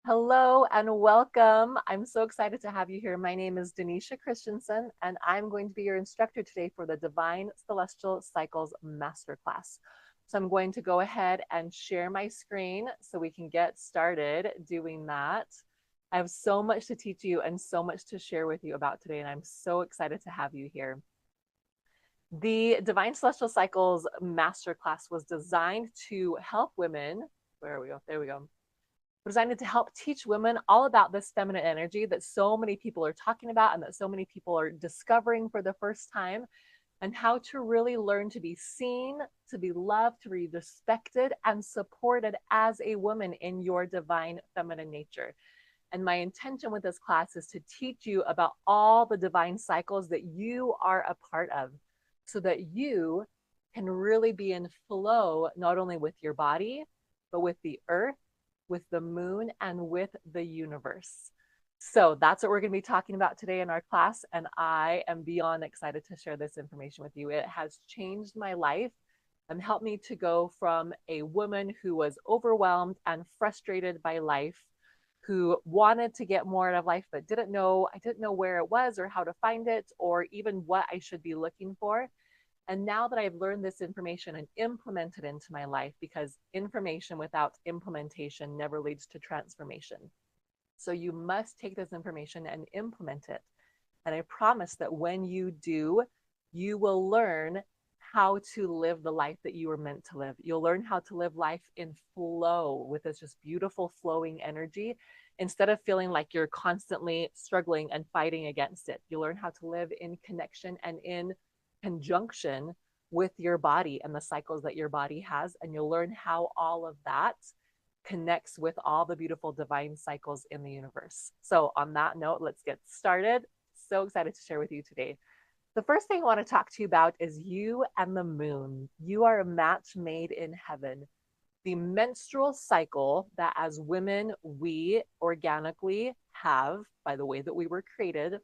Hello and welcome. I'm so excited to have you here. My name is Denisha Christensen, and I'm going to be your instructor today for the Divine Celestial Cycles Masterclass. So I'm going to go ahead and share my screen so we can get started doing that. I have so much to teach you and so much to share with you about today, and I'm so excited to have you here. The Divine Celestial Cycles Masterclass was designed to help women. Where we go? There we go, designed to help teach women all about this feminine energy that so many people are talking about and that so many people are discovering for the first time, and how to really learn to be seen, to be loved, to be respected and supported as a woman in your divine feminine nature. And my intention with this class is to teach you about all the divine cycles that you are a part of so that you can really be in flow, not only with your body, but with the earth, with the moon, and with the universe. So that's what we're going to be talking about today in our class. And I am beyond excited to share this information with you. It has changed my life and helped me to go from a woman who was overwhelmed and frustrated by life, who wanted to get more out of life, but I didn't know where it was or how to find it or even what I should be looking for. And now that I've learned this information and implemented it into my life, because information without implementation never leads to transformation. So you must take this information and implement it. And I promise that when you do, you will learn how to live the life that you were meant to live. You'll learn how to live life in flow with this just beautiful flowing energy instead of feeling like you're constantly struggling and fighting against it. You'll learn how to live in connection and in conjunction with your body and the cycles that your body has. And you'll learn how all of that connects with all the beautiful divine cycles in the universe. So, on that note, let's get started. So excited to share with you today. The first thing I want to talk to you about is you and the moon. You are a match made in heaven. The menstrual cycle that as women we organically have by the way that we were created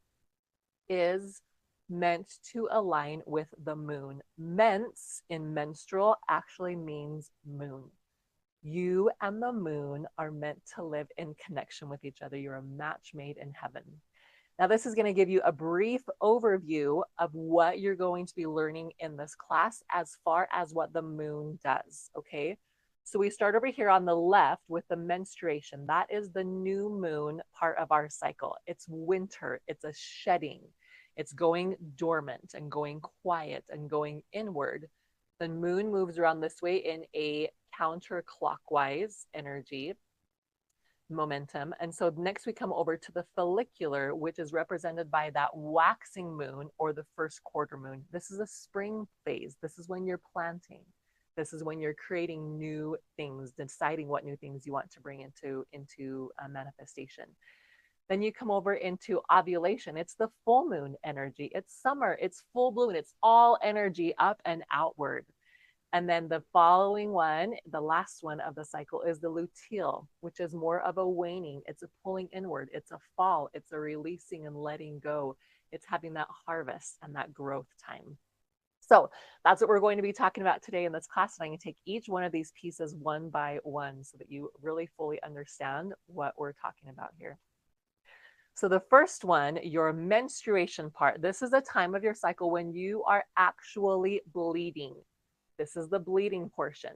is meant to align with the moon. Mens in menstrual actually means moon. You and the moon are meant to live in connection with each other. You're a match made in heaven. Now, this is going to give you a brief overview of what you're going to be learning in this class as far as what the moon does. Okay. So we start over here on the left with the menstruation. That is the new moon part of our cycle. It's winter, it's a shedding, it's going dormant and going quiet and going inward. The moon moves around this way in a counterclockwise energy momentum. And so next we come over to the follicular, which is represented by that waxing moon or the first quarter moon. This is a spring phase. This is when you're planting. This is when you're creating new things, deciding what new things you want to bring into a manifestation. Then you come over into ovulation. It's the full moon energy. It's summer. It's full bloom. It's all energy up and outward. And then the following one, the last one of the cycle, is the luteal, which is more of a waning. It's a pulling inward. It's a fall. It's a releasing and letting go. It's having that harvest and that growth time. So that's what we're going to be talking about today in this class. And I'm going to take each one of these pieces one by one so that you really fully understand what we're talking about here. So the first one, your menstruation part, this is a time of your cycle when you are actually bleeding. This is the bleeding portion.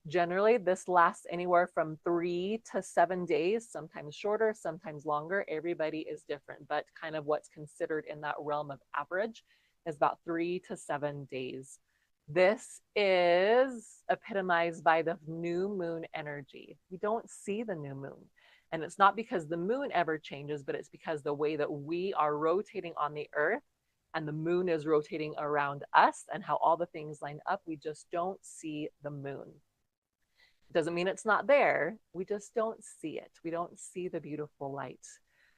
Generally, this lasts anywhere from 3 to 7 days, sometimes shorter, sometimes longer. Everybody is different, but kind of what's considered in that realm of average is about 3 to 7 days. This is epitomized by the new moon energy. We don't see the new moon. And it's not because the moon ever changes, but it's because the way that we are rotating on the earth and the moon is rotating around us and how all the things line up, we just don't see the moon. It doesn't mean it's not there. We just don't see it. We don't see the beautiful light.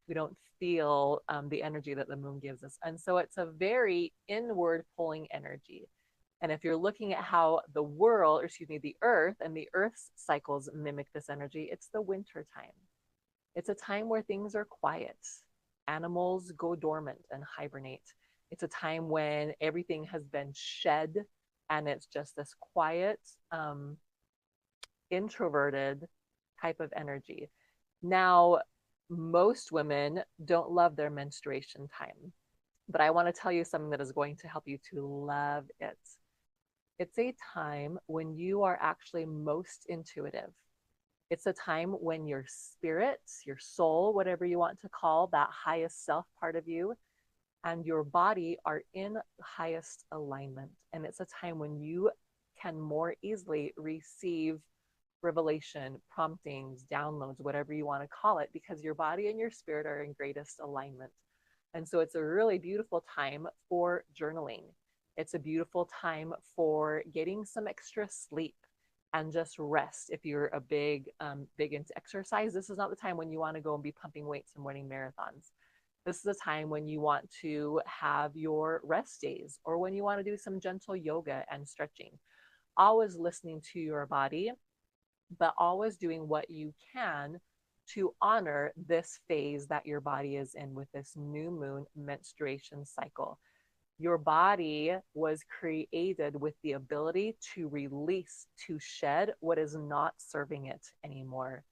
We don't feel the energy that the moon gives us. And so it's a very inward pulling energy. And if you're looking at how the world, or excuse me, the earth and the earth's cycles mimic this energy, it's the winter time. It's a time where things are quiet. Animals go dormant and hibernate. It's a time when everything has been shed and it's just this quiet, introverted type of energy. Now, most women don't love their menstruation time, but I want to tell you something that is going to help you to love it. It's a time when you are actually most intuitive. It's a time when your spirit, your soul, whatever you want to call that highest self part of you, and your body are in highest alignment. And it's a time when you can more easily receive revelation, promptings, downloads, whatever you want to call it, because your body and your spirit are in greatest alignment. And so it's a really beautiful time for journaling. It's a beautiful time for getting some extra sleep and just rest. If you're a big into exercise, this is not the time when you want to go and be pumping weights and running marathons. This is a time when you want to have your rest days or when you want to do some gentle yoga and stretching. Always listening to your body, but always doing what you can to honor this phase that your body is in with this new moon menstruation cycle. Your body was created with the ability to release, to shed what is not serving it anymore.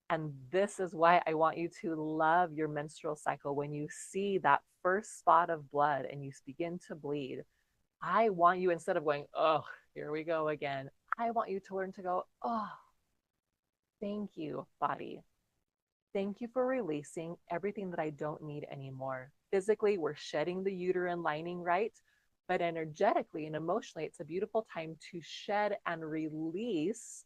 And this is why I want you to love your menstrual cycle. When you see that first spot of blood and you begin to bleed, I want you, instead of going, oh, here we go again, I want you to learn to go, oh, thank you, body. Thank you for releasing everything that I don't need anymore. Physically, we're shedding the uterine lining, right? But energetically and emotionally, it's a beautiful time to shed and release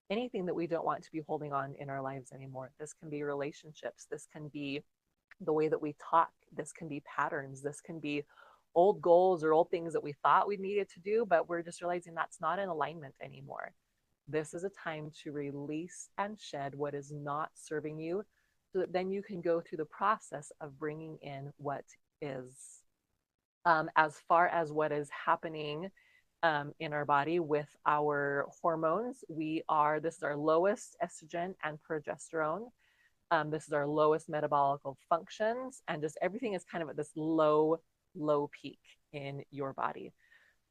anything that we don't want to be holding on in our lives anymore. This can be relationships, this can be the way that we talk, this can be patterns, this can be old goals or old things that we thought we needed to do, but we're just realizing that's not in alignment anymore. This is a time to release and shed what is not serving you so that then you can go through the process of bringing in what is. As far as what is happening in our body with our hormones, this is our lowest estrogen and progesterone. This is our lowest metabolic functions, and just everything is kind of at this low peak in your body.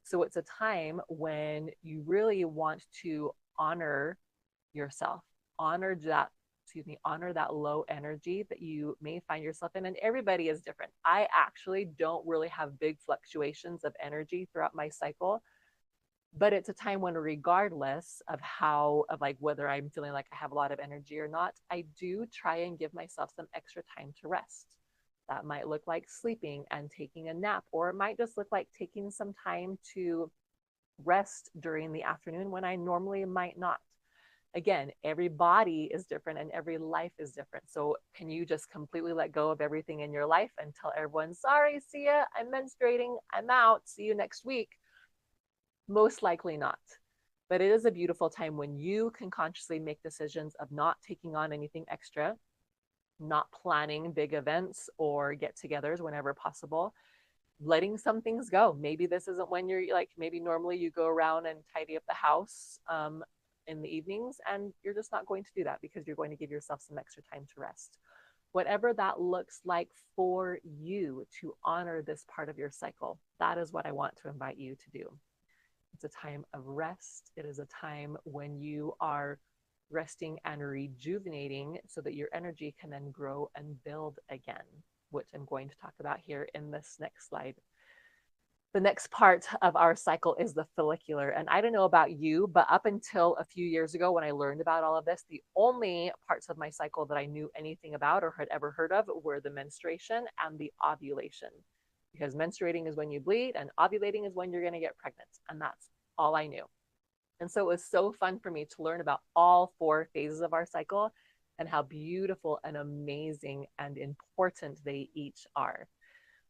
So it's a time when you really want to honor yourself, honor that, honor that low energy that you may find yourself in. And everybody is different. I actually don't really have big fluctuations of energy throughout my cycle, but it's a time when, regardless of like whether I'm feeling like I have a lot of energy or not, I do try and give myself some extra time to rest. That might look like sleeping and taking a nap, or it might just look like taking some time to rest during the afternoon when I normally might not. Again, every body is different and every life is different. So can you just completely let go of everything in your life and tell everyone, sorry, see ya, I'm menstruating, I'm out, see you next week? Most likely not. But it is a beautiful time when you can consciously make decisions of not taking on anything extra, not planning big events or get togethers whenever possible, letting some things go. Maybe this isn't when you're like, maybe normally you go around and tidy up the house in the evenings, and you're just not going to do that because you're going to give yourself some extra time to rest. Whatever that looks like for you to honor this part of your cycle, that is what I want to invite you to do. It's a time of rest. It is a time when you are resting and rejuvenating so that your energy can then grow and build again, which I'm going to talk about here in this next slide. The next part of our cycle is the follicular. And I don't know about you, but up until a few years ago when I learned about all of this, the only parts of my cycle that I knew anything about or had ever heard of were the menstruation and the ovulation. Because menstruating is when you bleed and ovulating is when you're going to get pregnant. And that's all I knew. And so it was so fun for me to learn about all 4 phases of our cycle and how beautiful and amazing and important they each are.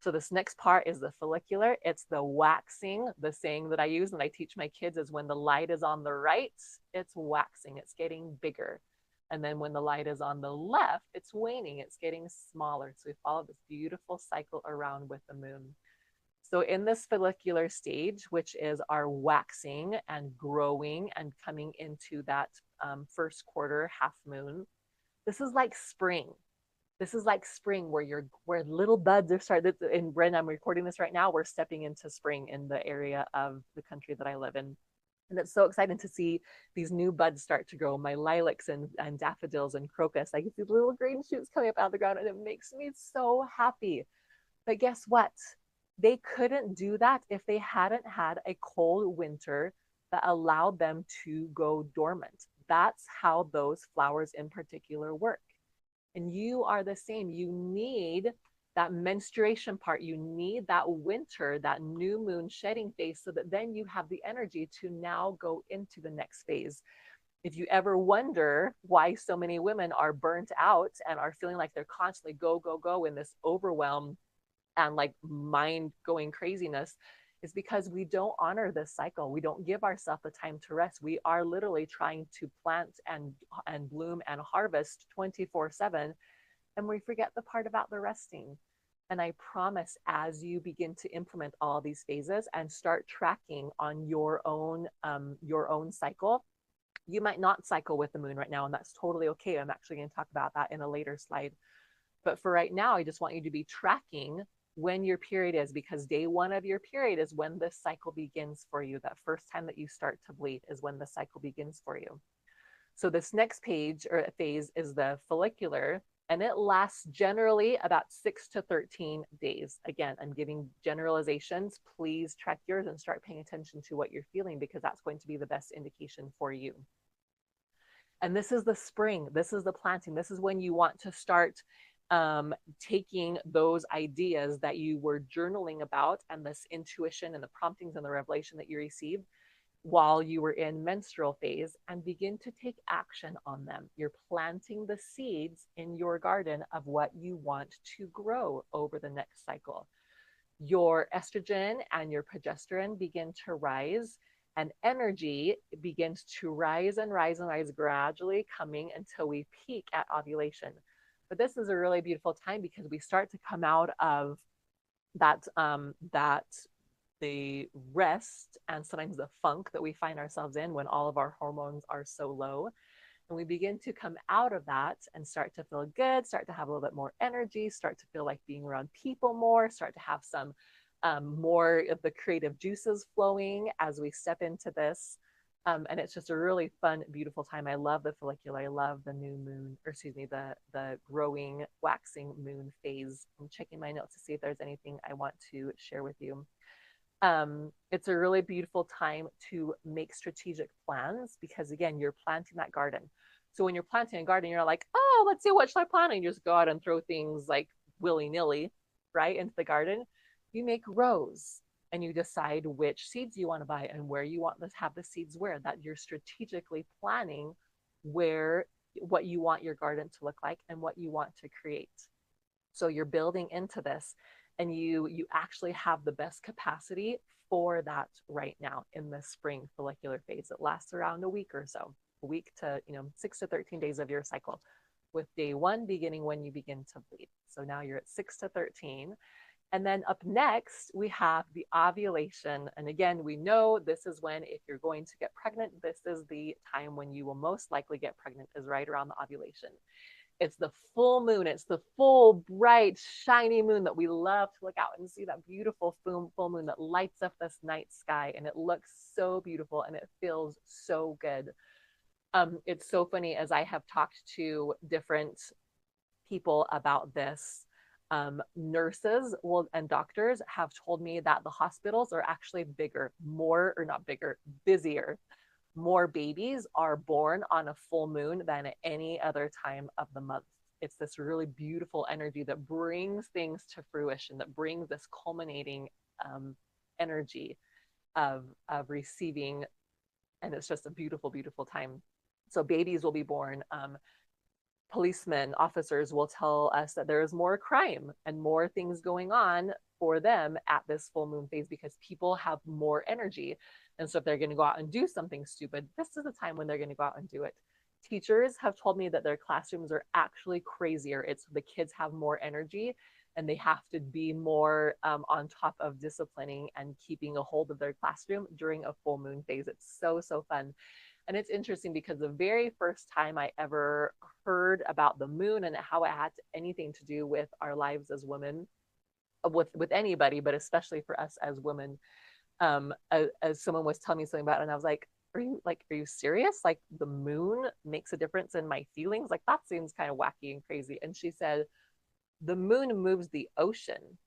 So this next part is the follicular. It's the waxing. The saying that I use and I teach my kids is when the light is on the right, it's waxing, it's getting bigger. And then when the light is on the left, it's waning, it's getting smaller. So we follow this beautiful cycle around with the moon. So in this follicular stage, which is our waxing and growing and coming into that first quarter half moon, this is like spring. This is like spring where little buds are started. And when I'm recording this right now, we're stepping into spring in the area of the country that I live in. And it's so exciting to see these new buds start to grow, my lilacs and daffodils and crocus. I can see little green shoots coming up out of the ground, and it makes me so happy. But guess what? They couldn't do that if they hadn't had a cold winter that allowed them to go dormant. That's how those flowers in particular work. And you are the same. You need that menstruation part. You need that winter, that new moon shedding phase, so that then you have the energy to now go into the next phase. If you ever wonder why so many women are burnt out and are feeling like they're constantly go, go, go in this overwhelm and like mind going craziness, is because we don't honor this cycle. We don't give ourselves the time to rest. We are literally trying to plant and bloom and harvest 24/7, and we forget the part about the resting. And I promise, as you begin to implement all these phases and start tracking on your own cycle, you might not cycle with the moon right now, and that's totally okay. I'm actually going to talk about that in a later slide. But for right now, I just want you to be tracking when your period is, because day one of your period is when this cycle begins for you. That first time that you start to bleed is when the cycle begins for you. So this next page or phase is the follicular, and it lasts generally about 6 to 13 days. Again, I'm giving generalizations. Please track yours and start paying attention to what you're feeling, because that's going to be the best indication for you. And this is the spring. This is the planting. This is when you want to start taking those ideas that you were journaling about and this intuition and the promptings and the revelation that you received while you were in menstrual phase, and begin to take action on them. You're planting the seeds in your garden of what you want to grow over the next cycle. Your estrogen and your progesterone begin to rise, and energy begins to rise and rise and rise, gradually coming until we peak at ovulation. But this is a really beautiful time because we start to come out of that the rest and sometimes the funk that we find ourselves in when all of our hormones are so low. And we begin to come out of that and start to feel good, start to have a little bit more energy, start to feel like being around people more, start to have some more of the creative juices flowing as we step into this. And it's just a really fun, beautiful time. I love the follicular. I love the new moon, or excuse me, the growing, waxing moon phase. I'm checking my notes to see if there's anything I want to share with you. It's a really beautiful time to make strategic plans, because again, you're planting that garden. So when you're planting a garden, you're not like, oh, let's see, what should I plant? And you just go out and throw things like willy-nilly, right, into the garden. You make rows and you decide which seeds you want to buy and where you want to have the seeds, where that you're strategically planning where what you want your garden to look like and what you want to create. So you're building into this, and you actually have the best capacity for that right now in the spring follicular phase. It lasts around a week or so, a week to 6 to 13 days of your cycle, with day one beginning when you begin to bleed. So now you're at 6 to 13. And then up next, we have the ovulation. And again, we know this is when, if you're going to get pregnant, this is the time when you will most likely get pregnant, is right around the ovulation. It's the full moon. It's the full, bright, shiny moon that we love to look out and see, that beautiful full moon that lights up this night sky. And it looks so beautiful and it feels so good. It's so funny, as I have talked to different people about this, nurses and doctors have told me that the hospitals are actually bigger, more, or not bigger, busier. More babies are born on a full moon than at any other time of the month. It's this really beautiful energy that brings things to fruition, that brings this culminating energy of receiving. And it's just a beautiful, beautiful time. So babies will be born. Policemen, officers will tell us that there is more crime and more things going on for them at this full moon phase, because people have more energy. And so if they're going to go out and do something stupid, this is the time when they're going to go out and do it. Teachers have told me that their classrooms are actually crazier. It's the kids have more energy and they have to be more on top of disciplining and keeping a hold of their classroom during a full moon phase. It's so, so fun. And it's interesting because the very first time I ever heard about the moon and how it had anything to do with our lives as women, with anybody, but especially for us as women, as someone was telling me something about it, and I was like, are you serious? Like the moon makes a difference in my feelings? Like that seems kind of wacky and crazy. And she said, the moon moves the ocean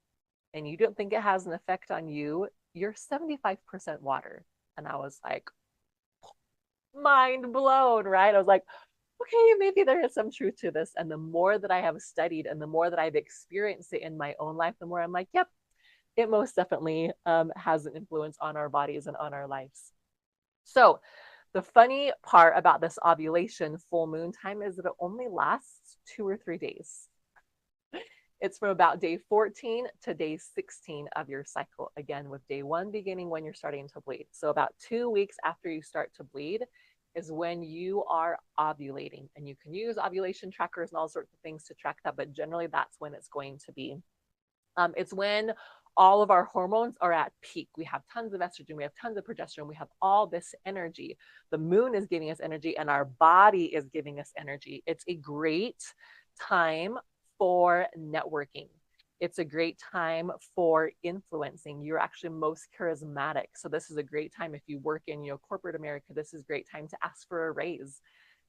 and you don't think it has an effect on you. You're 75% water. And I was like, mind blown, right? I was like, okay, maybe there is some truth to this. And the more that I have studied and the more that I've experienced it in my own life, the more I'm like, yep, it most definitely has an influence on our bodies and on our lives. So the funny part about this ovulation full moon time is that it only lasts 2 or 3 days. It's from about day 14 to day 16 of your cycle. Again, with day one beginning when you're starting to bleed. So about 2 weeks after you start to bleed is when you are ovulating. And you can use ovulation trackers and all sorts of things to track that, but generally that's when it's going to be. It's when all of our hormones are at peak. We have tons of estrogen, we have tons of progesterone, we have all this energy. The moon is giving us energy and our body is giving us energy. It's a great time for networking. It's a great time for influencing. You're actually most charismatic. So this is a great time if you work in, corporate America. This is a great time to ask for a raise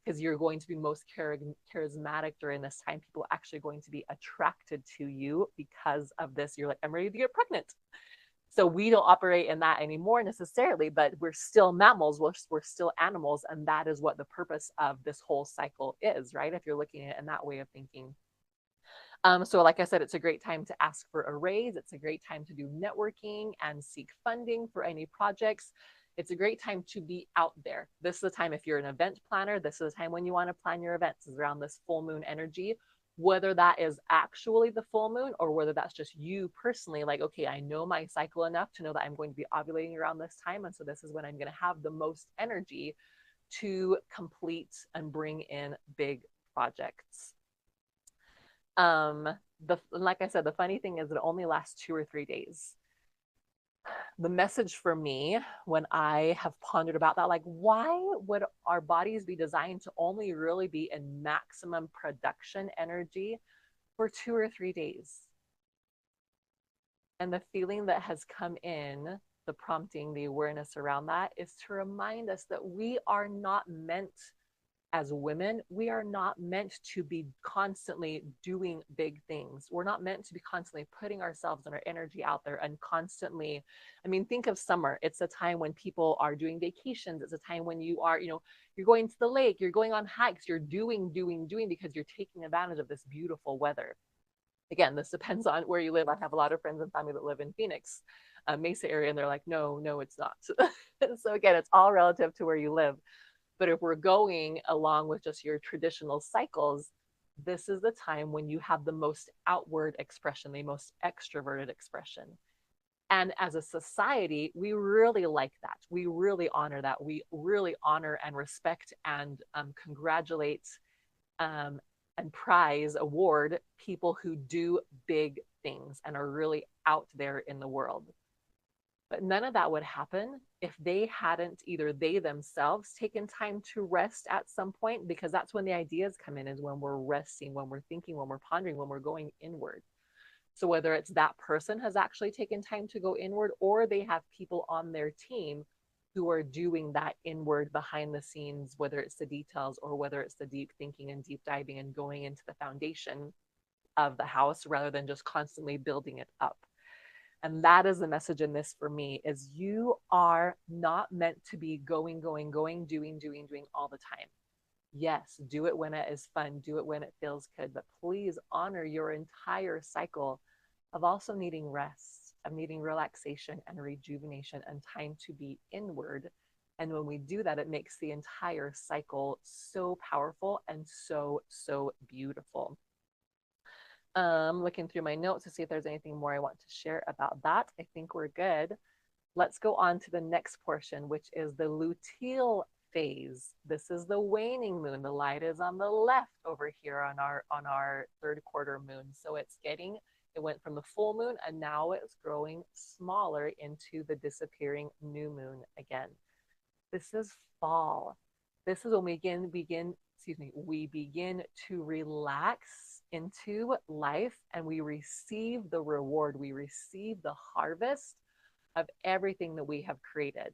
because you're going to be most charismatic during this time. People are actually going to be attracted to you because of this. You're like, I'm ready to get pregnant. So we don't operate in that anymore necessarily, but we're still mammals, we're still animals. And that is what the purpose of this whole cycle is, right? If you're looking at it in that way of thinking. So like I said, it's a great time to ask for a raise. It's a great time to do networking and seek funding for any projects. It's a great time to be out there. This is the time, if you're an event planner, this is the time when you want to plan your events, is around this full moon energy, whether that is actually the full moon or whether that's just you personally, like, okay, I know my cycle enough to know that I'm going to be ovulating around this time. And so this is when I'm going to have the most energy to complete and bring in big projects. Like I said, the funny thing is that it only lasts 2 or 3 days. The message for me when I have pondered about that, like, why would our bodies be designed to only really be in maximum production energy for 2 or 3 days? And the feeling that has come in, the prompting, the awareness around that is to remind us that we are not meant, as women, we are not meant to be constantly doing big things. We're not meant to be constantly putting ourselves and our energy out there and constantly, I mean, think of summer. It's a time when people are doing vacations. It's a time when you are, you're going to the lake, you're going on hikes, you're doing because you're taking advantage of this beautiful weather. Again, this depends on where you live. I have a lot of friends and family that live in Phoenix, Mesa area, and they're like, no, it's not. So again, it's all relative to where you live. But if we're going along with just your traditional cycles, this is the time when you have the most outward expression, the most extroverted expression. And as a society, we really like that. We really honor that. We really honor and respect and congratulate and prize, award people who do big things and are really out there in the world. But none of that would happen if they hadn't, either they themselves, taken time to rest at some point, because that's when the ideas come in, is when we're resting, when we're thinking, when we're pondering, when we're going inward. So whether it's that person has actually taken time to go inward, or they have people on their team who are doing that inward behind the scenes, whether it's the details or whether it's the deep thinking and deep diving and going into the foundation of the house rather than just constantly building it up. And that is the message in this for me, is you are not meant to be going, doing all the time. Yes, do it when it is fun, do it when it feels good, but please honor your entire cycle of also needing rest, of needing relaxation and rejuvenation and time to be inward. And when we do that, it makes the entire cycle so powerful and so beautiful. Looking through my notes to see if there's anything more I want to share about that. I think we're good. Let's go on to the next portion, which is the luteal phase. This is the waning moon. The light is on the left over here on our third quarter moon. So it went from the full moon and now it's growing smaller into the disappearing new moon again. This is fall. This is when we begin to relax into life and we receive the reward, we receive the harvest of everything that we have created.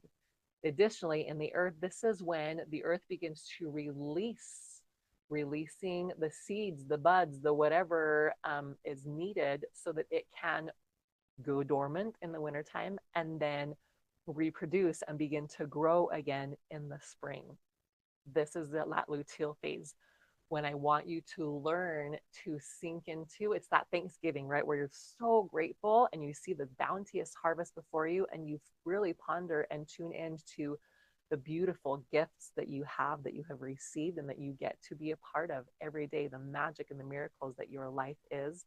Additionally, in the earth, this is when the earth begins to releasing the seeds, the buds, the whatever is needed so that it can go dormant in the wintertime and then reproduce and begin to grow again in the spring. This is the lat luteal phase, when I want you to learn to sink into. It's that Thanksgiving, right? Where you're so grateful and you see the bounteous harvest before you and you really ponder and tune into the beautiful gifts that you have received and that you get to be a part of every day, the magic and the miracles that your life is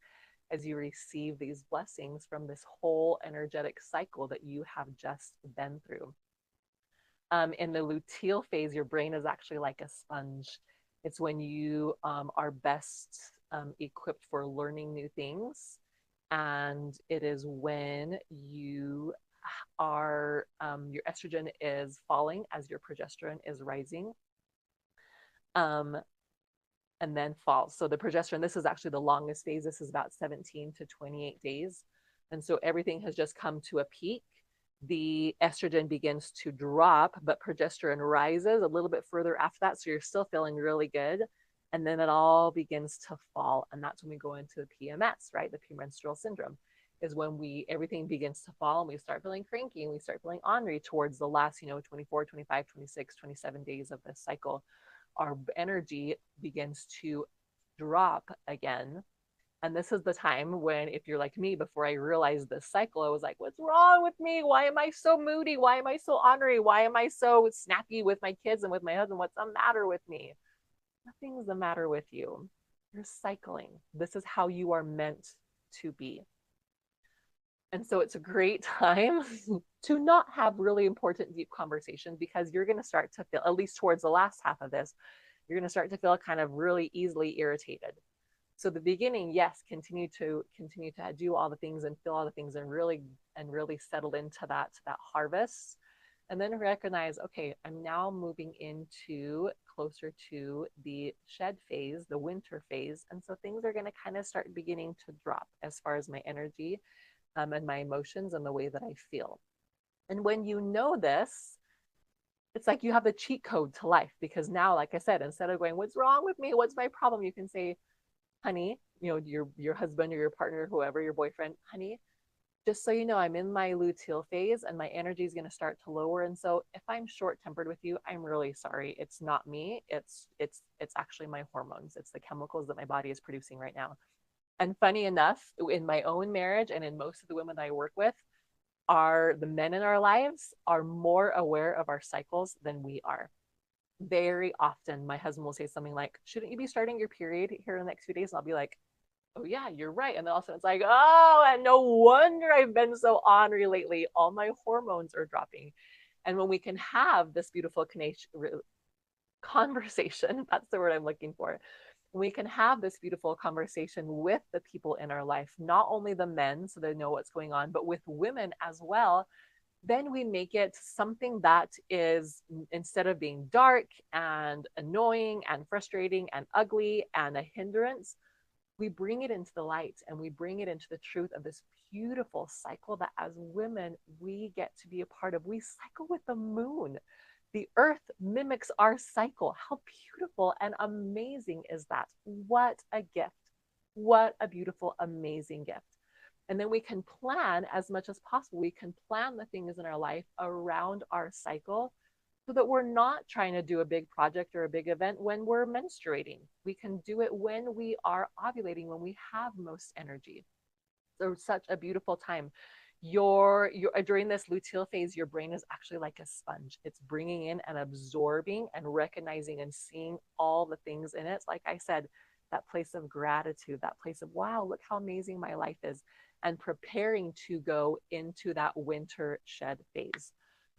as you receive these blessings from this whole energetic cycle that you have just been through. In the luteal phase, your brain is actually like a sponge. It's when you are best equipped for learning new things. And it is when you are, your estrogen is falling as your progesterone is rising. And then falls. So the progesterone, this is actually the longest phase. This is about 17 to 28 days. And so everything has just come to a peak. The estrogen begins to drop, but progesterone rises a little bit further after that. So you're still feeling really good. And then it all begins to fall. And that's when we go into the PMS, right? The premenstrual syndrome is when everything begins to fall and we start feeling cranky and we start feeling ornery towards the last, 24, 25, 26, 27 days of this cycle. Our energy begins to drop again. And this is the time when, if you're like me, before I realized this cycle, I was like, what's wrong with me? Why am I so moody? Why am I so ornery? Why am I so snappy with my kids and with my husband? What's the matter with me? Nothing's the matter with you. You're cycling. This is how you are meant to be. And so it's a great time to not have really important, deep conversations, because you're going to start to feel, at least towards the last half of this, you're going to start to feel kind of really easily irritated. So the beginning, yes, continue to do all the things and feel all the things and really settle into that harvest. And then recognize, okay, I'm now moving into closer to the shed phase, the winter phase. And so things are going to kind of start beginning to drop as far as my energy and my emotions and the way that I feel. And when you know this, it's like you have the cheat code to life, because now, like I said, instead of going, what's wrong with me? What's my problem? You can say, honey, your husband or your partner, whoever, your boyfriend, honey, just so you know, I'm in my luteal phase and my energy is going to start to lower. And so if I'm short tempered with you, I'm really sorry. It's not me. It's actually my hormones. It's the chemicals that my body is producing right now. And funny enough, in my own marriage and in most of the women that I work with, the men in our lives are more aware of our cycles than we are. Very often, my husband will say something like, shouldn't you be starting your period here in the next few days? And I'll be like, oh, yeah, you're right. And then also it's like, oh, and no wonder I've been so ornery lately. All my hormones are dropping. And when we can have this beautiful conversation, that's the word I'm looking for, we can have this beautiful conversation with the people in our life, not only the men, so they know what's going on, but with women as well. Then we make it something that is, instead of being dark and annoying and frustrating and ugly and a hindrance, we bring it into the light and we bring it into the truth of this beautiful cycle that as women, we get to be a part of. We cycle with the moon. The earth mimics our cycle. How beautiful and amazing is that? What a gift. What a beautiful, amazing gift. And then we can plan as much as possible. We can plan the things in our life around our cycle so that we're not trying to do a big project or a big event when we're menstruating. We can do it when we are ovulating, when we have most energy. So such a beautiful time. During this luteal phase, your brain is actually like a sponge. It's bringing in and absorbing and recognizing and seeing all the things in it. Like I said, that place of gratitude, that place of, wow, look how amazing my life is, and preparing to go into that winter shed phase.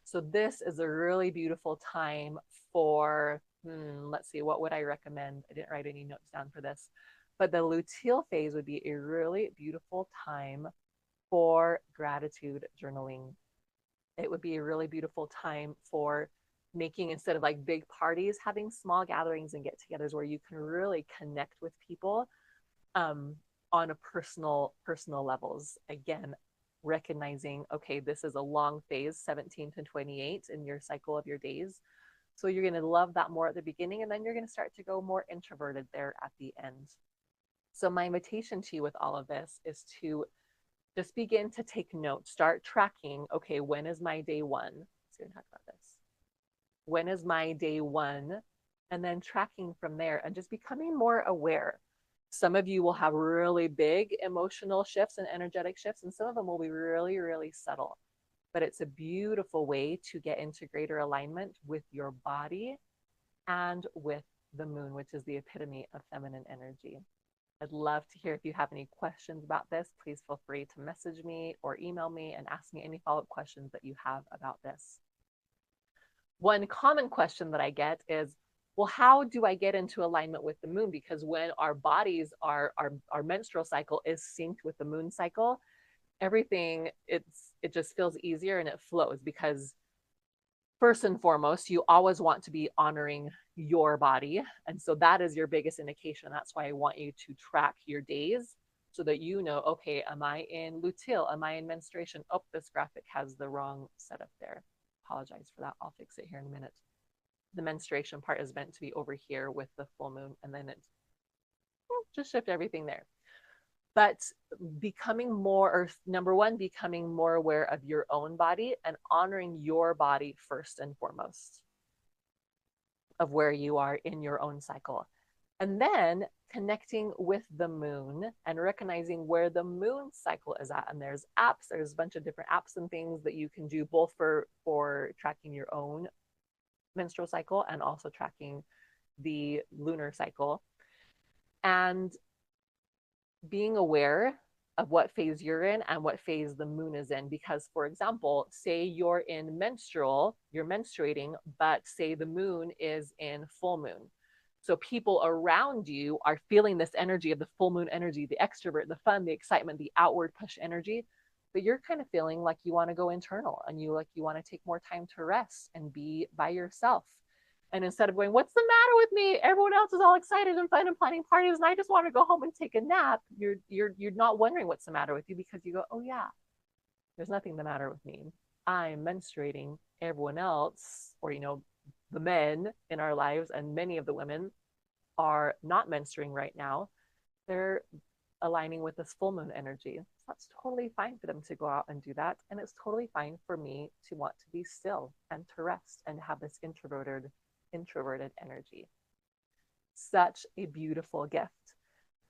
So this is a really beautiful time for, let's see, what would I recommend? I didn't write any notes down for this, but the luteal phase would be a really beautiful time for gratitude journaling. It would be a really beautiful time for making, instead of like big parties, having small gatherings and get-togethers where you can really connect with people on a personal levels. Again, recognizing, okay, this is a long phase, 17 to 28 in your cycle of your days. So you're going to love that more at the beginning, and then you're going to start to go more introverted there at the end. So my invitation to you with all of this is to just begin to take note, start tracking. Okay, when is my day one? Let's go talk about this. When is my day one? And then tracking from there and just becoming more aware. Some of you will have really big emotional shifts and energetic shifts, and some of them will be really, really subtle. But it's a beautiful way to get into greater alignment with your body and with the moon, which is the epitome of feminine energy. I'd love to hear if you have any questions about this. Please feel free to message me or email me and ask me any follow-up questions that you have about this. One common question that I get is, well, how do I get into alignment with the moon? Because when our bodies, our menstrual cycle is synced with the moon cycle, everything, it just feels easier and it flows, because first and foremost, you always want to be honoring your body. And so that is your biggest indication. That's why I want you to track your days so that you know, okay, am I in luteal? Am I in menstruation? Oh, this graphic has the wrong setup there. Apologize for that. I'll fix it here in a minute. The menstruation part is meant to be over here with the full moon, and then it's just shift everything there. But becoming more, or number one, becoming more aware of your own body and honoring your body first and foremost of where you are in your own cycle. And then connecting with the moon and recognizing where the moon cycle is at. And there's apps, there's a bunch of different apps and things that you can do both for tracking your own menstrual cycle and also tracking the lunar cycle. And being aware of what phase you're in and what phase the moon is in. Because, for example, say you're in menstrual, you're menstruating, but say the moon is in full moon. So people around you are feeling this energy of the full moon energy, the extrovert, the fun, the excitement, the outward push energy. But you're kind of feeling like you want to go internal and you want to take more time to rest and be by yourself. And instead of going, what's the matter with me? Everyone else is all excited and fun and planning parties, and I just want to go home and take a nap. You're not wondering what's the matter with you, because you go, oh yeah, there's nothing the matter with me. I'm menstruating. Everyone else, or the men in our lives, and many of the women are not menstruating right now. They're aligning with this full moon energy. So that's totally fine for them to go out and do that. And it's totally fine for me to want to be still and to rest and have this introverted energy. Such a beautiful gift.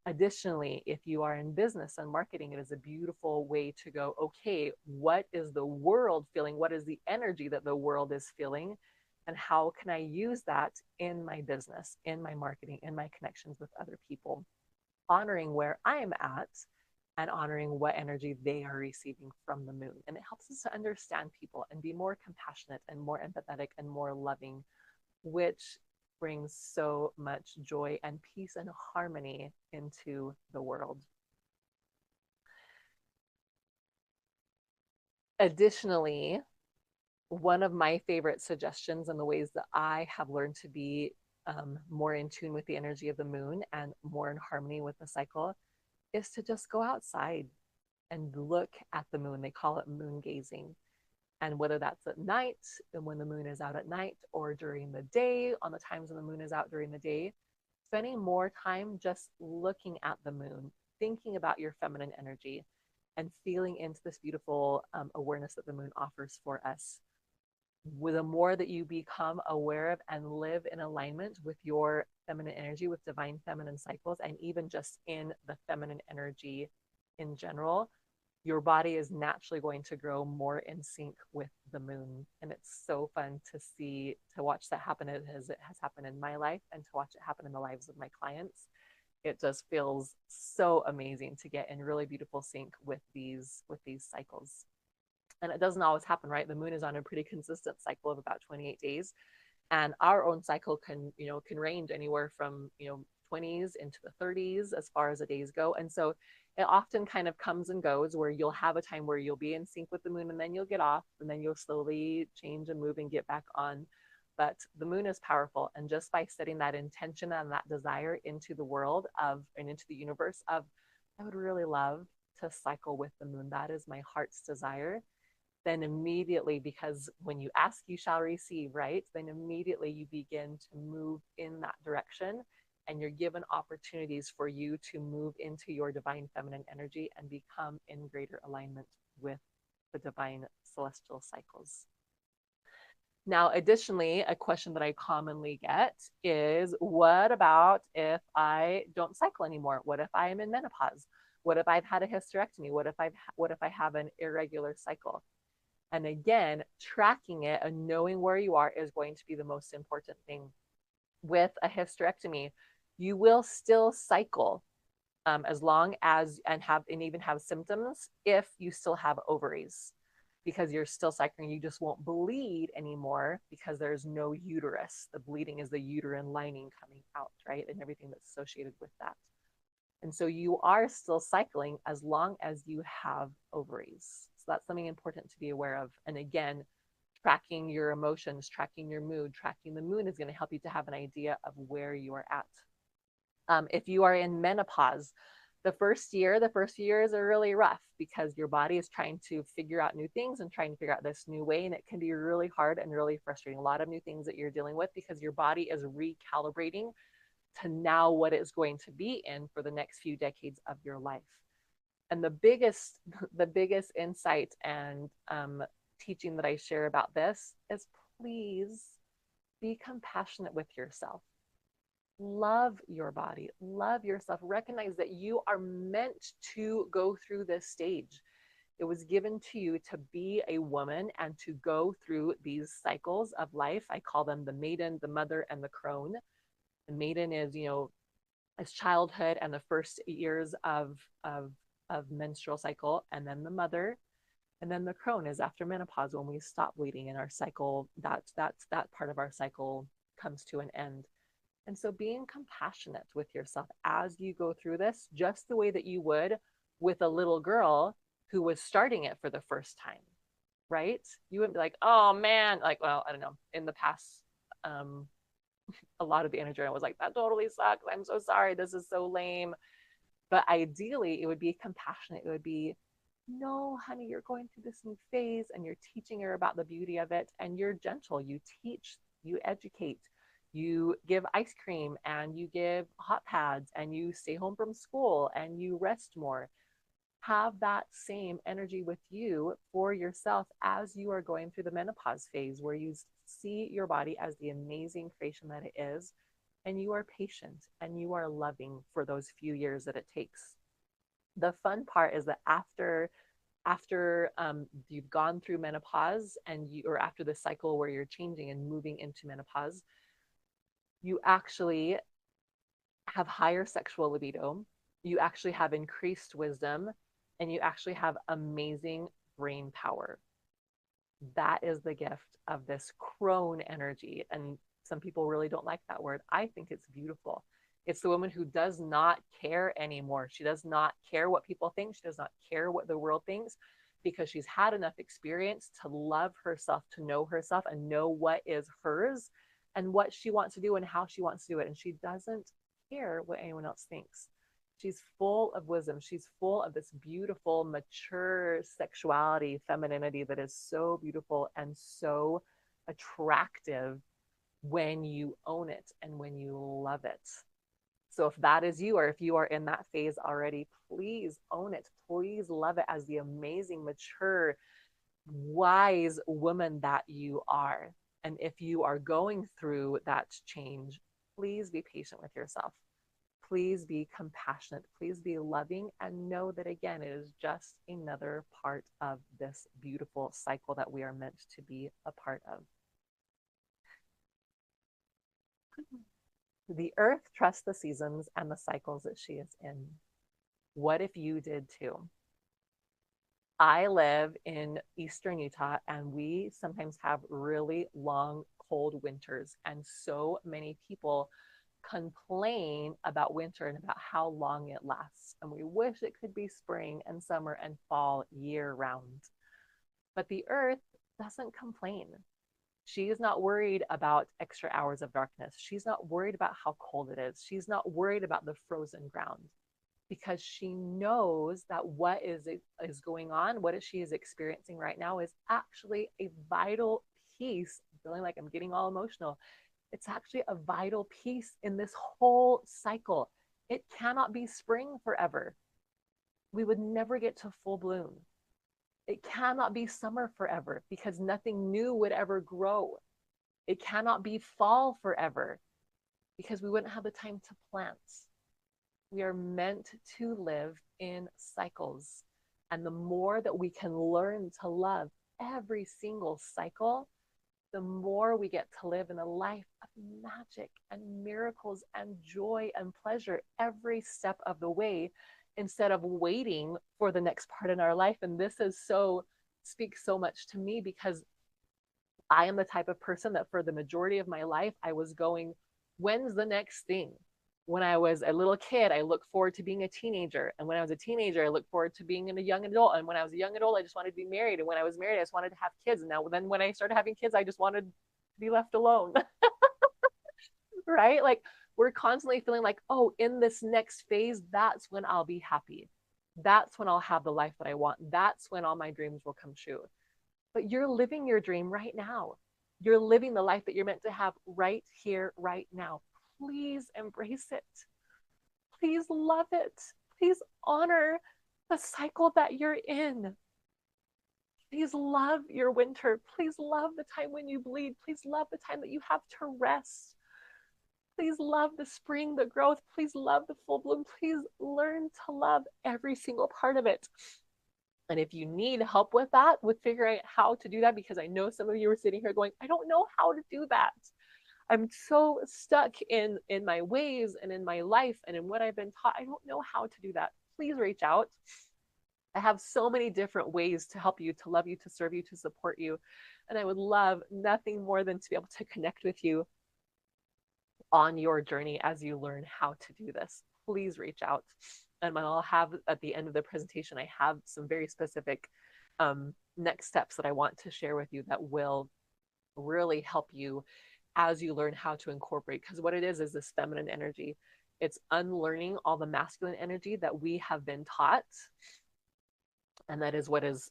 Additionally, if you are in business and marketing, it is a beautiful way to go, okay, what is the world feeling? What is the energy that the world is feeling? And how can I use that in my business, in my marketing, in my connections with other people? Honoring where I am at and honoring what energy they are receiving from the moon. And it helps us to understand people and be more compassionate and more empathetic and more loving, which brings so much joy and peace and harmony into the world. Additionally, one of my favorite suggestions and the ways that I have learned to be more in tune with the energy of the moon and more in harmony with the cycle is to just go outside and look at the moon. They call it moon gazing. And whether that's at night, and when the moon is out at night, or during the day, on the times when the moon is out during the day, spending more time just looking at the moon, thinking about your feminine energy, and feeling into this beautiful awareness that the moon offers for us. The more that you become aware of and live in alignment with your feminine energy, with divine feminine cycles, and even just in the feminine energy in general, your body is naturally going to grow more in sync with the moon. And it's so fun to see, to watch that happen as it has happened in my life and to watch it happen in the lives of my clients. It just feels so amazing to get in really beautiful sync with these cycles. And it doesn't always happen, right? The moon is on a pretty consistent cycle of about 28 days. And our own cycle can range anywhere from, 20s into the 30s as far as the days go. And so it often kind of comes and goes, where you'll have a time where you'll be in sync with the moon and then you'll get off and then you'll slowly change and move and get back on. But the moon is powerful. And just by setting that intention and that desire into the world and into the universe of, I would really love to cycle with the moon. That is my heart's desire. Then immediately, because when you ask, you shall receive, right? Then immediately you begin to move in that direction, and you're given opportunities for you to move into your divine feminine energy and become in greater alignment with the divine celestial cycles. Now, additionally, a question that I commonly get is, what about if I don't cycle anymore? What if I am in menopause? What if I've had a hysterectomy? What if I have an irregular cycle? And again, tracking it and knowing where you are is going to be the most important thing. With a hysterectomy, you will still cycle as long as and even have symptoms if you still have ovaries, because you're still cycling. You just won't bleed anymore because there's no uterus. The bleeding is the uterine lining coming out, right? And everything that's associated with that. And so you are still cycling as long as you have ovaries. So that's something important to be aware of. And again, tracking your emotions, tracking your mood, tracking the moon is going to help you to have an idea of where you are at. If you are in menopause, the first few years are really rough because your body is trying to figure out new things and trying to figure out this new way. And it can be really hard and really frustrating. A lot of new things that you're dealing with because your body is recalibrating to now what it's going to be in for the next few decades of your life. And the biggest insight and teaching that I share about this is, please be compassionate with yourself. Love your body, love yourself, recognize that you are meant to go through this stage. It was given to you to be a woman and to go through these cycles of life. I call them the maiden, the mother, and the crone. The maiden is, is childhood and the first years of menstrual cycle, and then the mother, and then the crone is after menopause, when we stop bleeding and our cycle, that part of our cycle comes to an end. And so being compassionate with yourself as you go through this, just the way that you would with a little girl who was starting it for the first time, right? You wouldn't be like, oh man, like, well, I don't know. In the past, a lot of the energy I was like, that totally sucks. I'm so sorry. This is so lame. But ideally, it would be compassionate. It would be, no, honey, you're going through this new phase and you're teaching her about the beauty of it. And you're gentle. You teach, you educate, you give ice cream and you give hot pads and you stay home from school and you rest more. Have that same energy with you for yourself as you are going through the menopause phase, where you see your body as the amazing creation that it is, and you are patient and you are loving for those few years that it takes. The fun part is that after you've gone through menopause or after the cycle where you're changing and moving into menopause, you actually have higher sexual libido, you actually have increased wisdom, and you actually have amazing brain power. That is the gift of this crone energy. And some people really don't like that word. I think it's beautiful. It's the woman who does not care anymore. She does not care what people think. She does not care what the world thinks, because she's had enough experience to love herself, to know herself and know what is hers and what she wants to do and how she wants to do it. And she doesn't care what anyone else thinks. She's full of wisdom. She's full of this beautiful, mature sexuality, femininity that is so beautiful and so attractive when you own it and when you love it. So if that is you, or if you are in that phase already, please own it. Please love it as the amazing, mature, wise woman that you are. And if you are going through that change, please be patient with yourself. Please be compassionate. Please be loving, and know that, again, it is just another part of this beautiful cycle that we are meant to be a part of. The earth trusts the seasons and the cycles that she is in. What if you did too? I live in Eastern Utah, and we sometimes have really long, cold winters. And so many people complain about winter and about how long it lasts. And we wish it could be spring and summer and fall year round. But the earth doesn't complain. She is not worried about extra hours of darkness. She's not worried about how cold it is. She's not worried about the frozen ground. because she knows that what is going on, what she is experiencing right now is actually a vital piece. I'm feeling like I'm getting all emotional. It's actually a vital piece in this whole cycle. It cannot be spring forever. We would never get to full bloom. It cannot be summer forever because nothing new would ever grow. It cannot be fall forever because we wouldn't have the time to plant. We are meant to live in cycles. And the more that we can learn to love every single cycle, the more we get to live in a life of magic and miracles and joy and pleasure every step of the way, instead of waiting for the next part in our life. And this is so, speaks so much to me because I am the type of person that for the majority of my life, I was going, when's the next thing? When I was a little kid, I looked forward to being a teenager. And when I was a teenager, I looked forward to being a young adult. And when I was a young adult, I just wanted to be married. And when I was married, I just wanted to have kids. And now then when I started having kids, I just wanted to be left alone. Right? Like we're constantly feeling like, oh, in this next phase, that's when I'll be happy. That's when I'll have the life that I want. That's when all my dreams will come true. But you're living your dream right now. You're living the life that you're meant to have right here, right now. Please embrace it. Please love it. Please honor the cycle that you're in. Please love your winter. Please love the time when you bleed. Please love the time that you have to rest. Please love the spring, the growth. Please love the full bloom. Please learn to love every single part of it. And if you need help with that, with figuring out how to do that, because I know some of you are sitting here going, I don't know how to do that. I'm so stuck in my ways and in my life and in what I've been taught. I don't know how to do that. Please reach out. I have so many different ways to help you, to love you, to serve you, to support you. And I would love nothing more than to be able to connect with you on your journey as you learn how to do this. Please reach out. And I'll have at the end of the presentation, I have some very specific next steps that I want to share with you that will really help you as you learn how to incorporate. Because what it is this feminine energy. It's unlearning all the masculine energy that we have been taught. And that is what is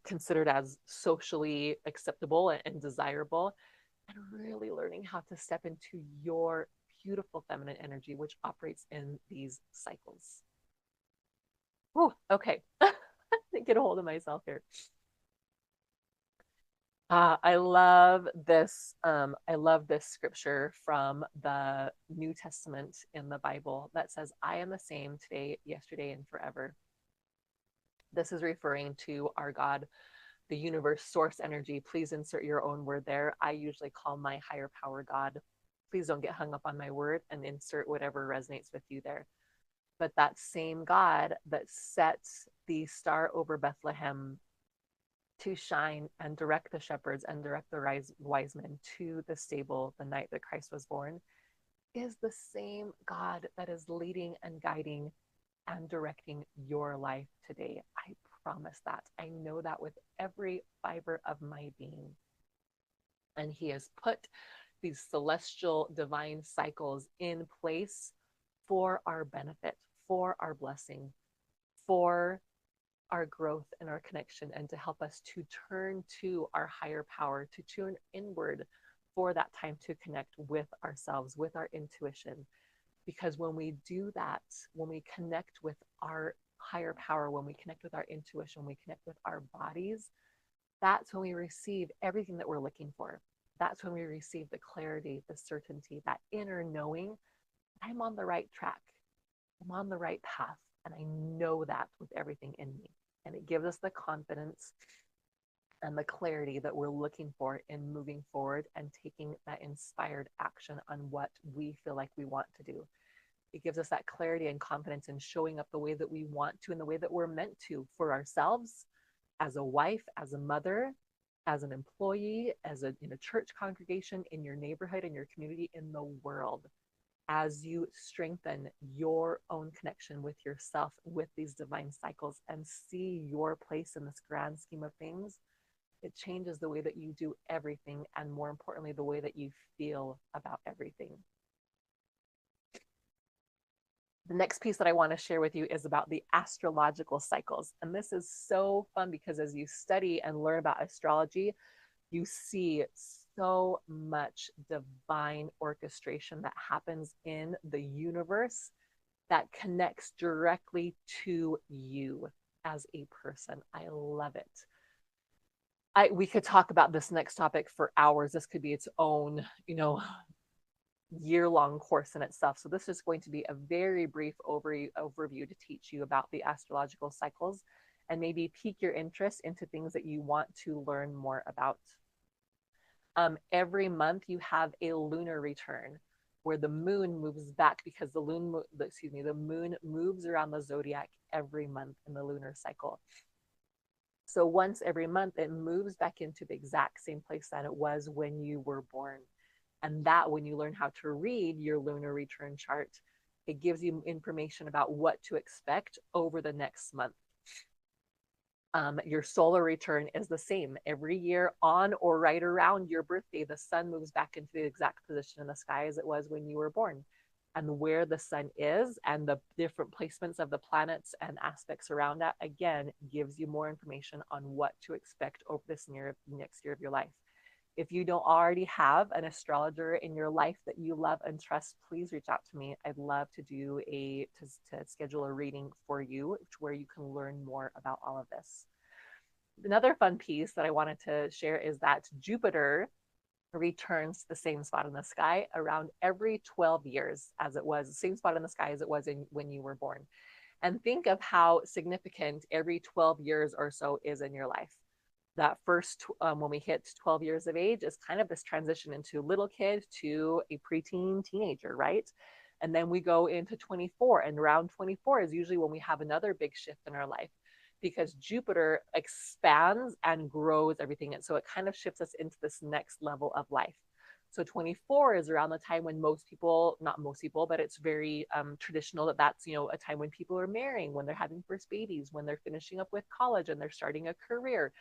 considered as socially acceptable and desirable, and really learning how to step into your beautiful feminine energy, which operates in these cycles. Oh, okay. Get a hold of myself here. I love this. I love this scripture from the New Testament in the Bible that says, I am the same today, yesterday, and forever. This is referring to our God, the universe, source energy. Please insert your own word there. I usually call my higher power God. Please don't get hung up on my word and insert whatever resonates with you there. But that same God that sets the star over Bethlehem to shine and direct the shepherds and direct the wise men to the stable the night that Christ was born is the same God that is leading and guiding and directing your life today. I promise that. I know that with every fiber of my being. And he has put these celestial divine cycles in place for our benefit, for our blessing, for our growth and our connection, and to help us to turn to our higher power, to turn inward for that time to connect with ourselves, with our intuition. Because when we do that, when we connect with our higher power, when we connect with our intuition, when we connect with our bodies, that's when we receive everything that we're looking for. That's when we receive the clarity, the certainty, that inner knowing, I'm on the right track. I'm on the right path. And I know that with everything in me. And it gives us the confidence and the clarity that we're looking for in moving forward and taking that inspired action on what we feel like we want to do. It gives us that clarity and confidence in showing up the way that we want to and the way that we're meant to for ourselves, as a wife, as a mother, as an employee, as in a church congregation, in your neighborhood, in your community, in the world. As you strengthen your own connection with yourself, with these divine cycles, and see your place in this grand scheme of things, it changes the way that you do everything, and more importantly, the way that you feel about everything. The next piece that I want to share with you is about the astrological cycles. And this is so fun because as you study and learn about astrology, you see so much divine orchestration that happens in the universe that connects directly to you as a person. I love it. We could talk about this next topic for hours. This could be its own, year-long course in itself. So this is going to be a very brief overview to teach you about the astrological cycles and maybe pique your interest into things that you want to learn more about. Every month you have a lunar return where the moon moves back because the moon moves around the zodiac every month in the lunar cycle. So once every month, it moves back into the exact same place that it was when you were born. And that when you learn how to read your lunar return chart, it gives you information about what to expect over the next month. Your solar return is the same. Every year on or right around your birthday, the sun moves back into the exact position in the sky as it was when you were born. And where the sun is and the different placements of the planets and aspects around that, again, gives you more information on what to expect over this next year of your life. If you don't already have an astrologer in your life that you love and trust, please reach out to me. I'd love to do to schedule a reading for you where you can learn more about all of this. Another fun piece that I wanted to share is that Jupiter returns to the same spot in the sky around every 12 years, as it was the same spot in the sky as it was when you were born. And think of how significant every 12 years or so is in your life. That first, when we hit 12 years of age, is kind of this transition into little kid to a preteen teenager, right? And then we go into 24, and around 24 is usually when we have another big shift in our life because Jupiter expands and grows everything. And so it kind of shifts us into this next level of life. So 24 is around the time when most people, not most people, but it's very traditional that that's, a time when people are marrying, when they're having first babies, when they're finishing up with college and they're starting a career.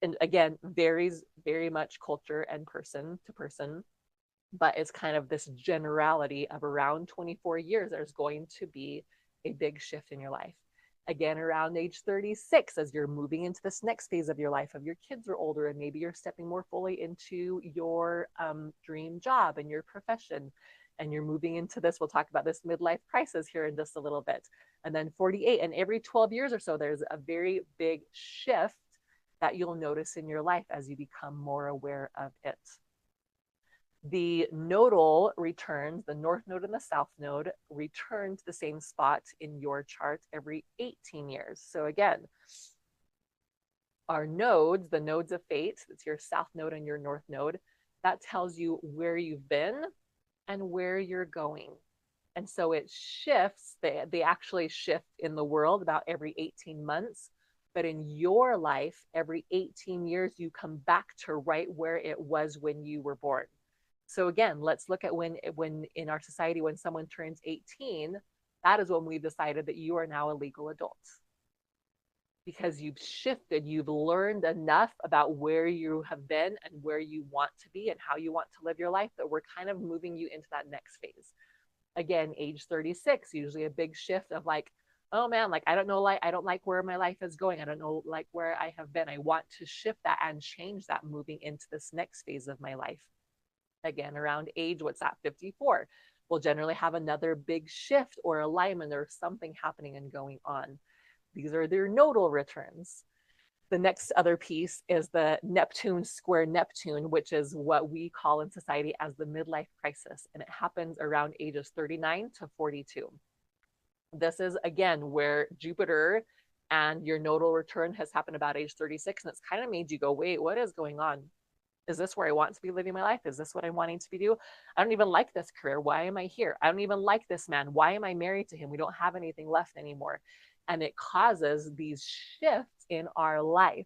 And again, varies very much culture and person to person, but it's kind of this generality of around 24 years, there's going to be a big shift in your life. Again, around age 36, as you're moving into this next phase of your life, of your kids are older and maybe you're stepping more fully into your dream job and your profession, and you're moving into this, we'll talk about this midlife crisis here in just a little bit. And then 48, and every 12 years or so, there's a very big shift that you'll notice in your life as you become more aware of it. The nodal returns, the north node and the south node return to the same spot in your chart every 18 years. So again, our nodes, the nodes of fate, that's your south node and your north node, that tells you where you've been and where you're going. And so it shifts, they actually shift in the world about every 18 months. But in your life, every 18 years, you come back to right where it was when you were born. So again, let's look at when in our society, when someone turns 18, that is when we've decided that you are now a legal adult. Because you've shifted, you've learned enough about where you have been and where you want to be and how you want to live your life that we're kind of moving you into that next phase. Again, age 36, usually a big shift of like, oh man, like I don't like where my life is going. I don't know like where I have been. I want to shift that and change that moving into this next phase of my life. Again, around age, what's that, 54, we'll generally have another big shift or alignment or something happening and going on. These are their nodal returns. The next other piece is the Neptune square Neptune, which is what we call in society as the midlife crisis. And it happens around ages 39 to 42. This is, again, where Jupiter and your nodal return has happened about age 36. And it's kind of made you go, wait, what is going on? Is this where I want to be living my life? Is this what I'm wanting to be doing? I don't even like this career. Why am I here? I don't even like this man. Why am I married to him? We don't have anything left anymore. And it causes these shifts in our life.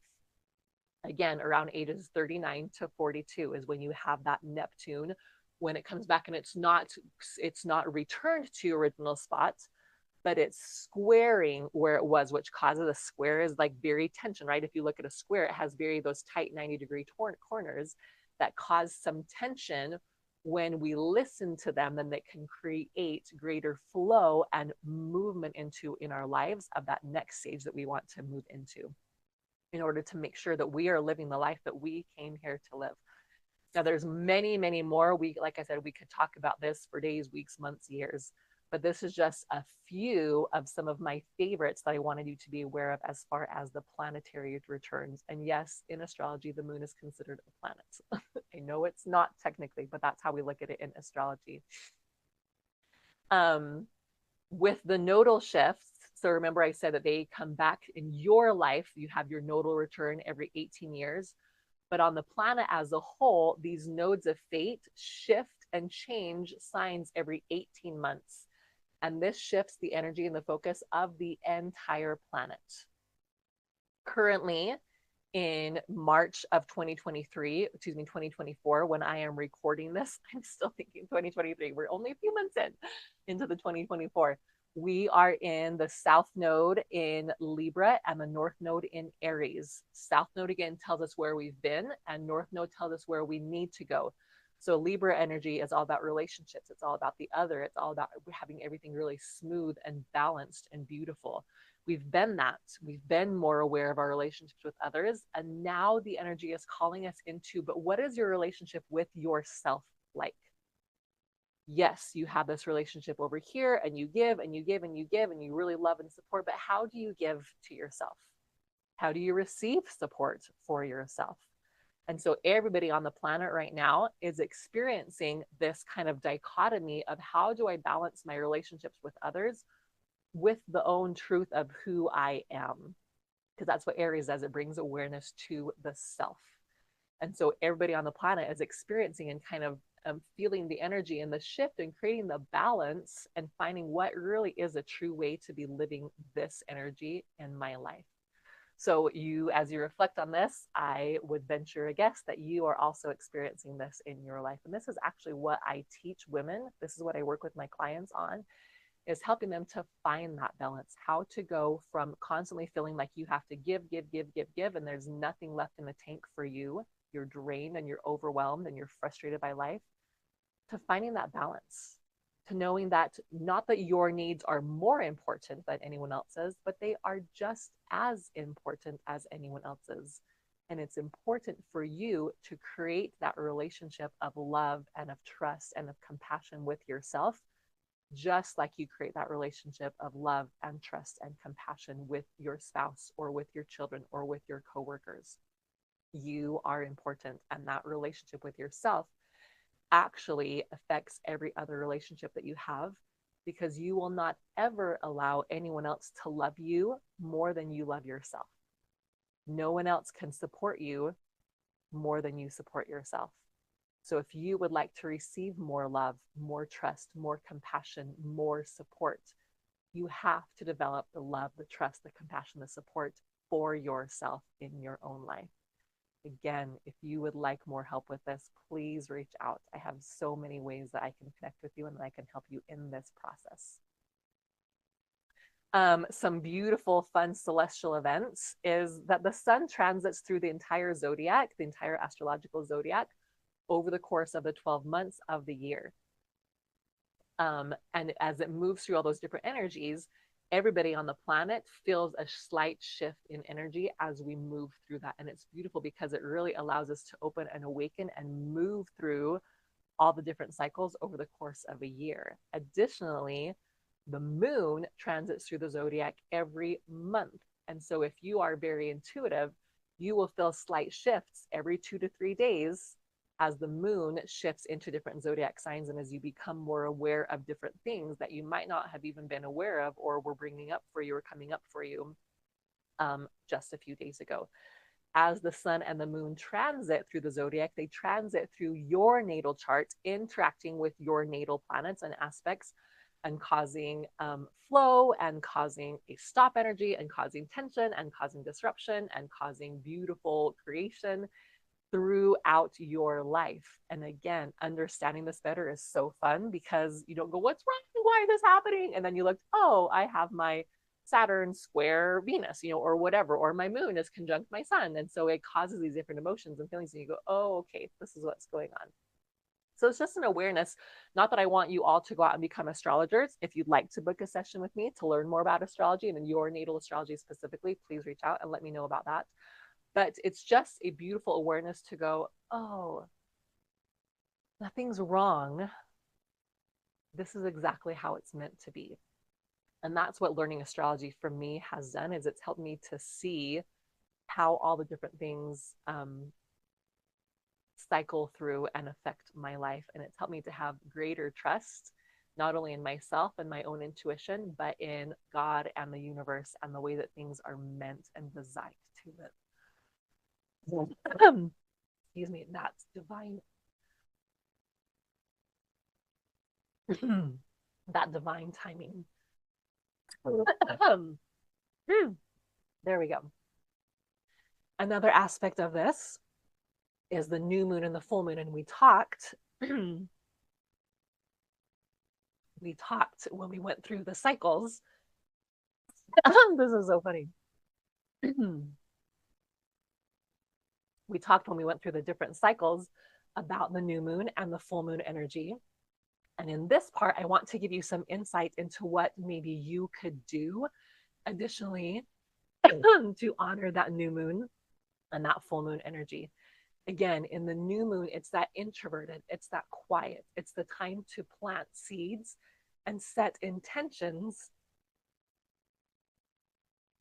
Again, around ages 39 to 42 is when you have that Neptune, when it comes back and it's not returned to original spots, but it's squaring where it was, which causes a square is like very tension, right? If you look at a square, it has very those tight 90-degree corners that cause some tension when we listen to them, then they can create greater flow and movement into in our lives of that next stage that we want to move into, in order to make sure that we are living the life that we came here to live. Now, there's many, many more. Like I said, we could talk about this for days, weeks, months, years, but this is just a few of some of my favorites that I wanted you to be aware of as far as the planetary returns. And yes, in astrology, the moon is considered a planet. I know it's not technically, but that's how we look at it in astrology. With the nodal shifts, so remember I said that they come back in your life. You have your nodal return every 18 years. But on the planet as a whole, these nodes of fate shift and change signs every 18 months. And this shifts the energy and the focus of the entire planet. Currently, in March of 2024, when I am recording this, I'm still thinking 2023. We're only a few months into the 2024. We are in the South Node in Libra and the North Node in Aries. South Node again tells us where we've been, and North Node tells us where we need to go. So Libra energy is all about relationships. It's all about the other. It's all about having everything really smooth and balanced and beautiful. We've been that. We've been more aware of our relationships with others. And now the energy is calling us into, but what is your relationship with yourself like? Yes, you have this relationship over here, and you give and you give and you give and you really love and support, but how do you give to yourself? How do you receive support for yourself? And so everybody on the planet right now is experiencing this kind of dichotomy of how do I balance my relationships with others with the own truth of who I am? Because that's what Aries does. It brings awareness to the self. And so everybody on the planet is experiencing and kind of feeling the energy and the shift and creating the balance and finding what really is a true way to be living this energy in my life. So you, as you reflect on this, I would venture a guess that you are also experiencing this in your life. And this is actually what I teach women. This is what I work with my clients on, is helping them to find that balance, how to go from constantly feeling like you have to give, and there's nothing left in the tank for you. You're drained and you're overwhelmed and you're frustrated by life, to finding that balance, to knowing that not that your needs are more important than anyone else's, but they are just as important as anyone else's. And it's important for you to create that relationship of love and of trust and of compassion with yourself, just like you create that relationship of love and trust and compassion with your spouse or with your children or with your coworkers. You are important, and that relationship with yourself actually affects every other relationship that you have, because you will not ever allow anyone else to love you more than you love yourself. No one else can support you more than you support yourself. So if you would like to receive more love, more trust, more compassion, more support, you have to develop the love, the trust, the compassion, the support for yourself in your own life. Again, if you would like more help with this, please reach out. I have so many ways that I can connect with you and that I can help you in this process. Some beautiful, fun celestial events is that the sun transits through the entire zodiac, the entire astrological zodiac, over the course of the 12 months of the year. And as it moves through all those different energies, everybody on the planet feels a slight shift in energy as we move through that. And it's beautiful because it really allows us to open and awaken and move through all the different cycles over the course of a year. Additionally, the moon transits through the zodiac every month. And so if you are very intuitive, you will feel slight shifts every 2 to 3 days as the moon shifts into different zodiac signs, and as you become more aware of different things that you might not have even been aware of or were bringing up for you or coming up for you just a few days ago. As the sun and the moon transit through the zodiac, they transit through your natal chart, interacting with your natal planets and aspects, and causing flow and causing a stop energy and causing tension and causing disruption and causing beautiful creation throughout your life. And again, understanding this better is so fun, because you don't go, what's wrong? Why is this happening? And then you look, oh, I have my Saturn square Venus, or whatever, or my moon is conjunct my sun. And so it causes these different emotions and feelings. And you go, oh, okay, this is what's going on. So it's just an awareness. Not that I want you all to go out and become astrologers. If you'd like to book a session with me to learn more about astrology and in your natal astrology specifically, please reach out and let me know about that. But it's just a beautiful awareness to go, oh, nothing's wrong. This is exactly how it's meant to be. And that's what learning astrology for me has done, is it's helped me to see how all the different things cycle through and affect my life. And it's helped me to have greater trust, not only in myself and my own intuition, but in God and the universe and the way that things are meant and designed to live. Excuse me, that's divine. That divine timing. There we go. Another aspect of this is the new moon and the full moon. And we talked when we went through the cycles. This is so funny. We talked when we went through the different cycles about the new moon and the full moon energy. And in this part, I want to give you some insight into what maybe you could do additionally to honor that new moon and that full moon energy. Again, in the new moon, it's that introverted, it's that quiet, it's the time to plant seeds and set intentions.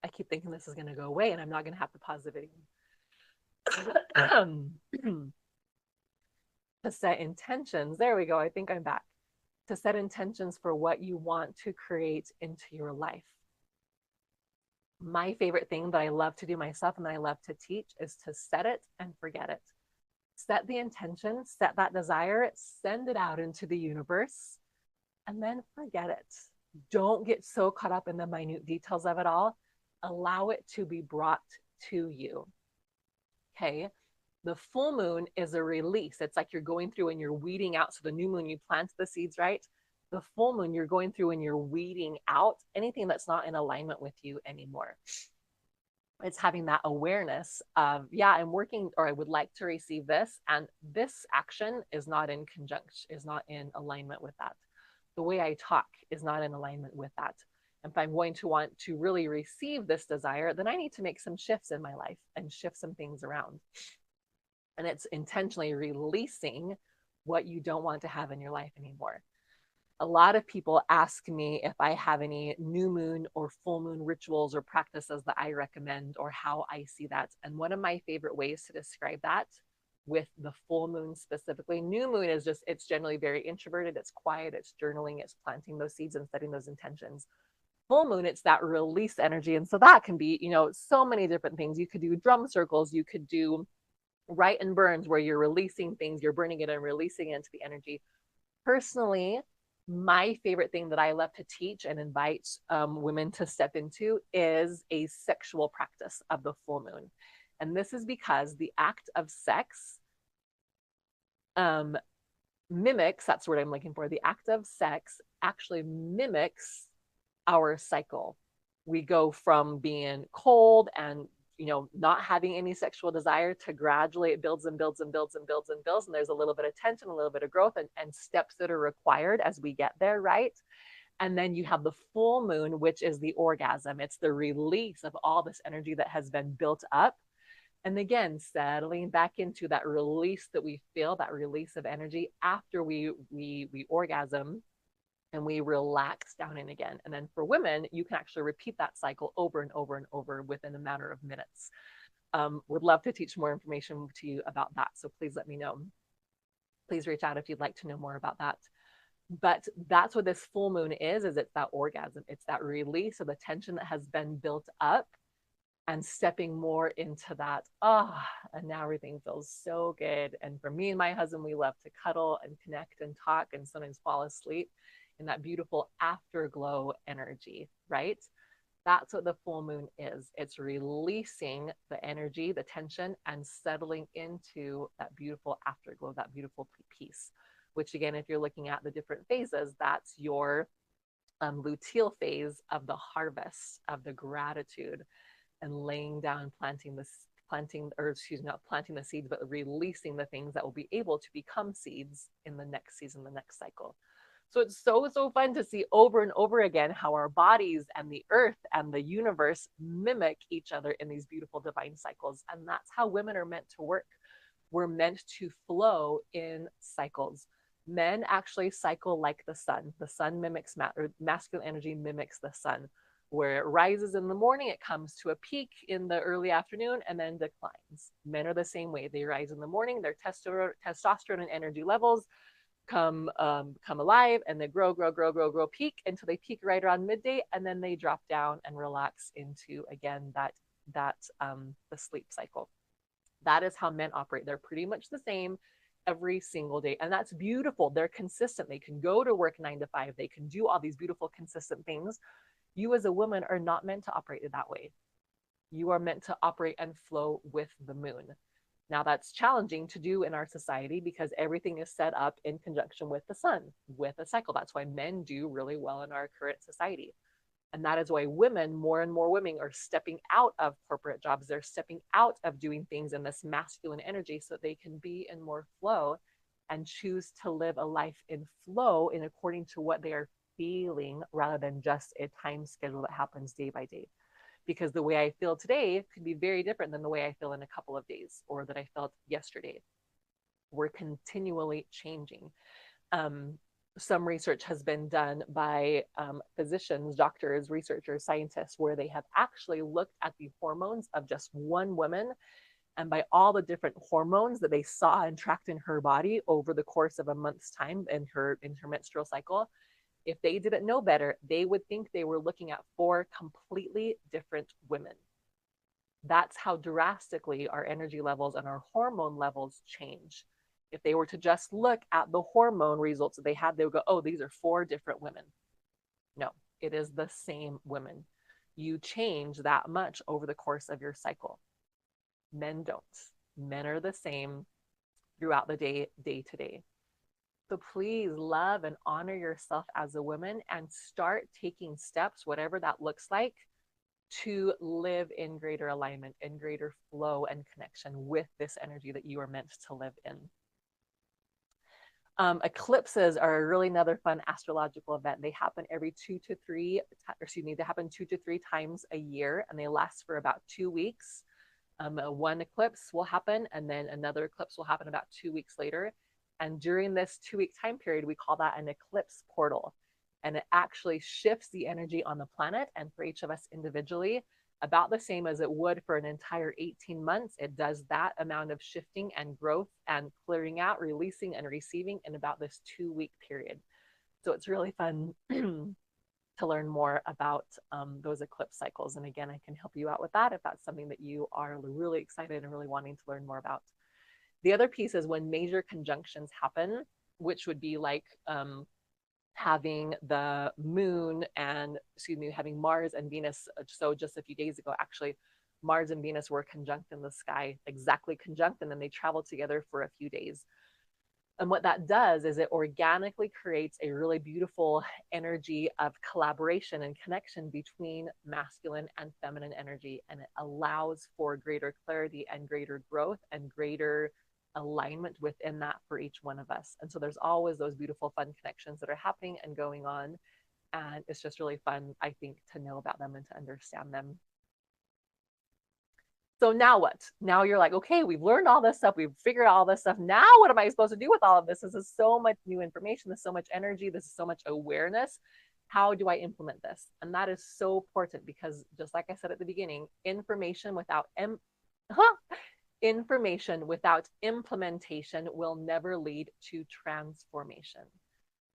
I keep thinking this is going to go away and I'm not going to have to pause the video. To set intentions. There we go. I think I'm back. To set intentions for what you want to create into your life. My favorite thing that I love to do myself and that I love to teach is to set it and forget it. Set the intention, set that desire, send it out into the universe, and then forget it. Don't get so caught up in the minute details of it all. Allow it to be brought to you. Okay. The full moon is a release. It's like you're going through and you're weeding out. So the new moon, you plant the seeds, right? The full moon, you're going through and you're weeding out anything that's not in alignment with you anymore. It's having that awareness of, yeah, I'm working, or I would like to receive this. And this action is not in conjunction, is not in alignment with that. The way I talk is not in alignment with that. If I'm going to want to really receive this desire, then I need to make some shifts in my life and shift some things around. And it's intentionally releasing what you don't want to have in your life anymore. A lot of people ask me if I have any new moon or full moon rituals or practices that I recommend or how I see that. And one of my favorite ways to describe that with the full moon specifically, new moon is just, it's generally very introverted, it's quiet, it's journaling, it's planting those seeds and setting those intentions. Full moon, it's that release energy. And so that can be, so many different things. You could do drum circles, you could do write and burns where you're releasing things, you're burning it and releasing it into the energy. Personally, my favorite thing that I love to teach and invite women to step into is a sexual practice of the full moon. And this is because the act of sex mimics, that's the word I'm looking for, the act of sex actually mimics our cycle. We go from being cold and not having any sexual desire to gradually it builds and builds and builds and builds and builds. And there's a little bit of tension, a little bit of growth and steps that are required as we get there, right? And then you have the full moon, which is the orgasm. It's the release of all this energy that has been built up. And again, settling back into that release that we feel, that release of energy after we orgasm and we relax down in again. And then for women, you can actually repeat that cycle over and over and over within a matter of minutes. Would love to teach more information to you about that. So please let me know. Please reach out if you'd like to know more about that. But that's what this full moon is it's that orgasm. It's that release of the tension that has been built up and stepping more into that. And now everything feels so good. And for me and my husband, we love to cuddle and connect and talk and sometimes fall asleep in that beautiful afterglow energy, right? That's what the full moon is. It's releasing the energy, the tension, and settling into that beautiful afterglow, that beautiful peace, which again, if you're looking at the different phases, that's your luteal phase of the harvest, of the gratitude and laying down, planting the planting, or excuse me, not planting the seeds, but releasing the things that will be able to become seeds in the next season, the next cycle. So it's so fun to see over and over again how our bodies and the earth and the universe mimic each other in these beautiful divine cycles. And that's how women are meant to work. We're meant to flow in cycles. Men actually cycle like the sun. The sun mimics or masculine energy mimics the sun. Where it rises in the morning, it comes to a peak in the early afternoon and then declines. Men are the same way. They rise in the morning, their testosterone and energy levels come alive, and they grow, peak until they peak right around midday, and then they drop down and relax into again that the sleep cycle. That is how men operate. They're pretty much the same every single day, and that's beautiful. They're consistent. They can go to work 9 to 5. They can do all these beautiful consistent things. You as a woman are not meant to operate that way. You are meant to operate and flow with the moon. Now that's challenging to do in our society because everything is set up in conjunction with the sun, with a cycle. That's why men do really well in our current society. And that is why women, more and more women are stepping out of corporate jobs. They're stepping out of doing things in this masculine energy so they can be in more flow and choose to live a life in flow in according to what they are feeling rather than just a time schedule that happens day by day. Because the way I feel today could be very different than the way I feel in a couple of days or that I felt yesterday. We're continually changing. Some research has been done by physicians, doctors, researchers, scientists, where they have actually looked at the hormones of just one woman. And by all the different hormones that they saw and tracked in her body over the course of a month's time in her menstrual cycle, if they didn't know better, they would think they were looking at 4 completely different women. That's how drastically our energy levels and our hormone levels change. If they were to just look at the hormone results that they had, they would go, oh, these are 4 different women. No, it is the same women. You change that much over the course of your cycle. Men don't. Men are the same throughout the day to day. So please love and honor yourself as a woman and start taking steps, whatever that looks like, to live in greater alignment and greater flow and connection with this energy that you are meant to live in. Eclipses are really another fun astrological event. They happen every 2 to 3, they happen 2 to 3 times a year, and they last for about 2 weeks. One eclipse will happen, and then another eclipse will happen about 2 weeks later. And during this 2-week time period, we call that an eclipse portal. And it actually shifts the energy on the planet, and for each of us individually, about the same as it would for an entire 18 months. It does that amount of shifting and growth and clearing out, releasing and receiving in about this 2-week period. So it's really fun to learn more about those eclipse cycles. And again, I can help you out with that if that's something that you are really excited and really wanting to learn more about. The other piece is when major conjunctions happen, which would be like having the moon and, having Mars and Venus. So just a few days ago, actually, Mars and Venus were conjunct in the sky, exactly conjunct, and then they traveled together for a few days. And what that does is it organically creates a really beautiful energy of collaboration and connection between masculine and feminine energy. And it allows for greater clarity and greater growth and greater alignment within that for each one of us. And so there's always those beautiful, fun connections that are happening and going on. And it's just really fun, I think, to know about them and to understand them. So now what? Now you're like, okay, we've learned all this stuff. We've figured out all this stuff. Now what am I supposed to do with all of this? This is so much new information. There's so much energy. This is so much awareness. How do I implement this? And that is so important because just like I said at the beginning, information without implementation will never lead to transformation.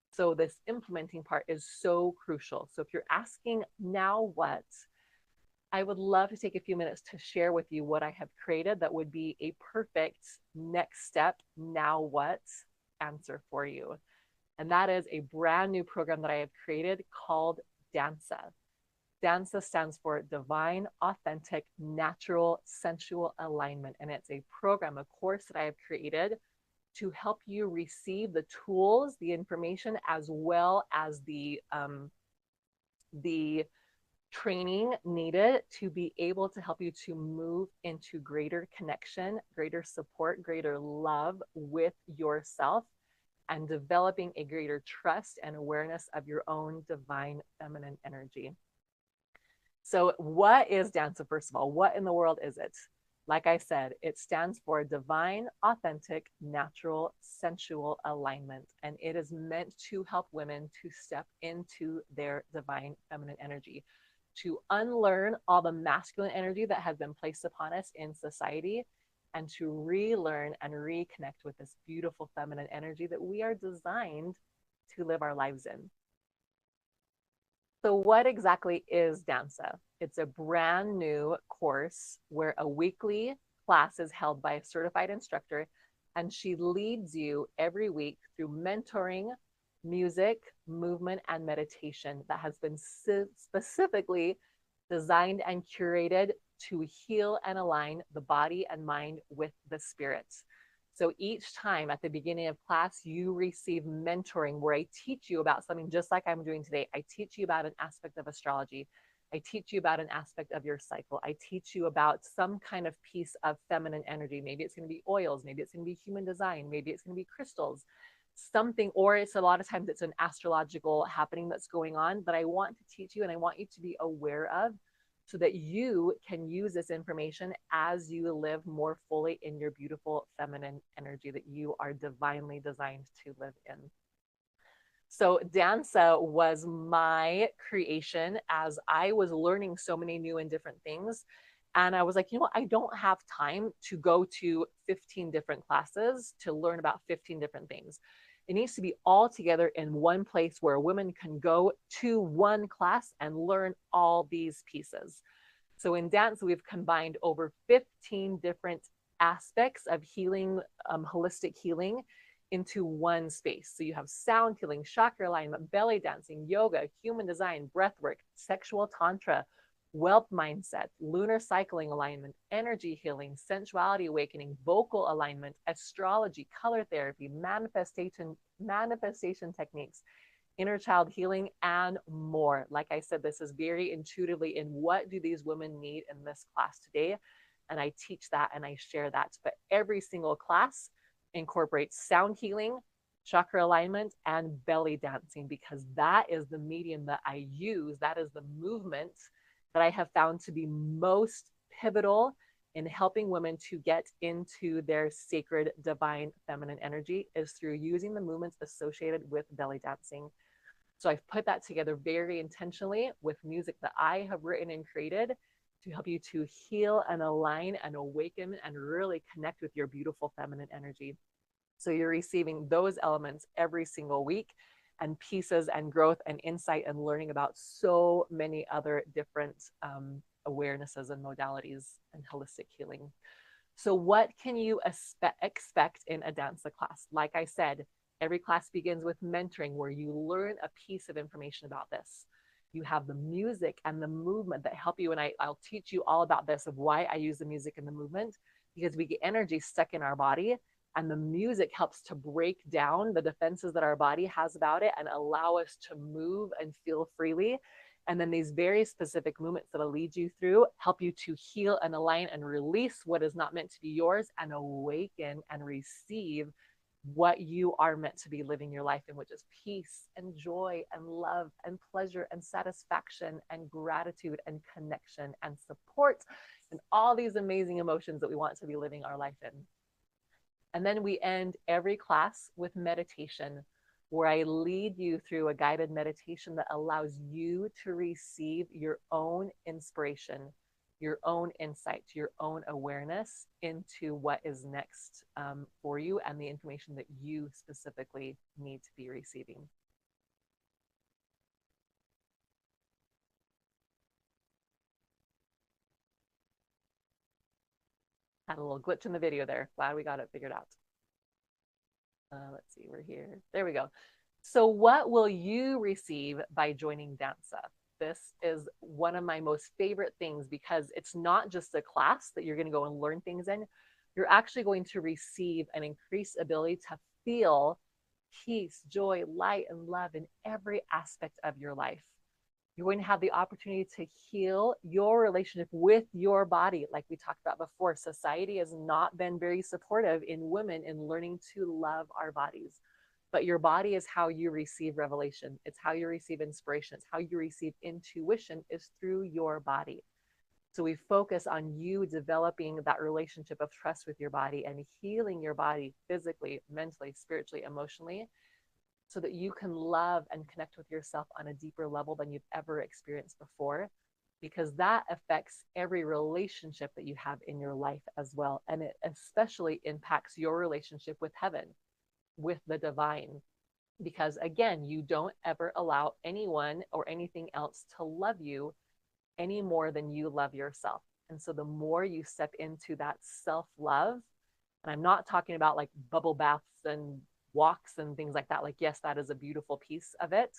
So this implementing part is so crucial. So if you're asking now what, I would love to take a few minutes to share with you what I have created that would be a perfect next step, now what answer for you. And that is a brand new program that I have created called Dansa. Dansa stands for Divine, Authentic, Natural, Sensual Alignment. And it's a program, a course that I have created to help you receive the tools, the information, as well as the training needed to be able to help you to move into greater connection, greater support, greater love with yourself, and developing a greater trust and awareness of your own divine feminine energy. So, what is Dansa, first of all? What in the world is it? Like I said, it stands for divine, authentic, natural, sensual alignment. And it is meant to help women to step into their divine feminine energy, to unlearn all the masculine energy that has been placed upon us in society, and to relearn and reconnect with this beautiful feminine energy that we are designed to live our lives in. So, what exactly is Dansa? It's a brand new course where a weekly class is held by a certified instructor, and she leads you every week through mentoring, music, movement, and meditation that has been specifically designed and curated to heal and align the body and mind with the spirit. So each time at the beginning of class, you receive mentoring where I teach you about something just like I'm doing today. I teach you about an aspect of astrology. I teach you about an aspect of your cycle. I teach you about some kind of piece of feminine energy. Maybe it's going to be oils. Maybe it's going to be human design. Maybe it's going to be crystals, something, or it's a lot of times it's an astrological happening that's going on that I want to teach you and I want you to be aware of, so that you can use this information as you live more fully in your beautiful feminine energy that you are divinely designed to live in. So, Dansa was my creation as I was learning so many new and different things. And I was like, you know what? I don't have time to go to 15 different classes to learn about 15 different things. It needs to be all together in one place where women can go to one class and learn all these pieces. So in Dansa, we've combined over 15 different aspects of healing, holistic healing, into one space. So you have sound healing, chakra alignment, belly dancing, yoga, human design, breath work, sexual tantra, wealth mindset, lunar cycling alignment, energy healing, sensuality awakening, vocal alignment, astrology, color therapy, manifestation techniques, inner child healing, and more. Like I said, this is very intuitively in what do these women need in this class today. And I teach that and I share that. But every single class incorporates sound healing, chakra alignment, and belly dancing, because that is the medium that I use. That is the movement that I have found to be most pivotal in helping women to get into their sacred divine feminine energy, is through using the movements associated with belly dancing. So I've put that together very intentionally with music that I have written and created to help you to heal and align and awaken and really connect with your beautiful feminine energy. So you're receiving those elements every single week, and pieces and growth and insight and learning about so many other different awarenesses and modalities and holistic healing. So what can you expect in a Dansa class? Like I said, every class begins with mentoring, where you learn a piece of information about this. You have the music and the movement that help you. And I'll teach you all about this, of why I use the music and the movement, because we get energy stuck in our body. And the music helps to break down the defenses that our body has about it and allow us to move and feel freely. And then these very specific movements that'll lead you through help you to heal and align and release what is not meant to be yours, and awaken and receive what you are meant to be living your life in, which is peace and joy and love and pleasure and satisfaction and gratitude and connection and support and all these amazing emotions that we want to be living our life in. And then we end every class with meditation, where I lead you through a guided meditation that allows you to receive your own inspiration, your own insight, your own awareness into what is next for you, and the information that you specifically need to be receiving. Had a little glitch in the video there. Glad we got it figured out. Let's see, we're here. There we go. So what will you receive by joining Dansa? This is one of my most favorite things, because it's not just a class that you're going to go and learn things in. You're actually going to receive an increased ability to feel peace, joy, light, and love in every aspect of your life. You're going to have the opportunity to heal your relationship with your body. Like we talked about before, society has not been very supportive in women in learning to love our bodies. But your body is how you receive revelation. It's how you receive inspiration. It's how you receive intuition is through your body. So we focus on you developing that relationship of trust with your body and healing your body physically, mentally, spiritually, emotionally, so that you can love and connect with yourself on a deeper level than you've ever experienced before, because that affects every relationship that you have in your life as well. And it especially impacts your relationship with heaven, with the divine. Because again, you don't ever allow anyone or anything else to love you any more than you love yourself. And so the more you step into that self love, and I'm not talking about like bubble baths and walks and things like that. Like, yes, that is a beautiful piece of it,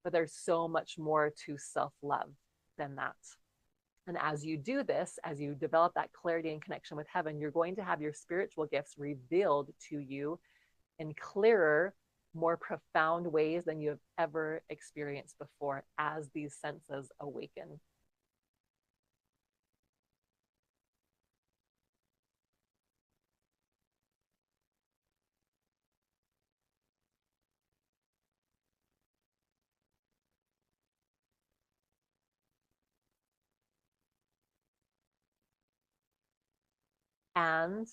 but there's so much more to self love than that. And as you do this, as you develop that clarity and connection with heaven, you're going to have your spiritual gifts revealed to you in clearer, more profound ways than you have ever experienced before as these senses awaken. And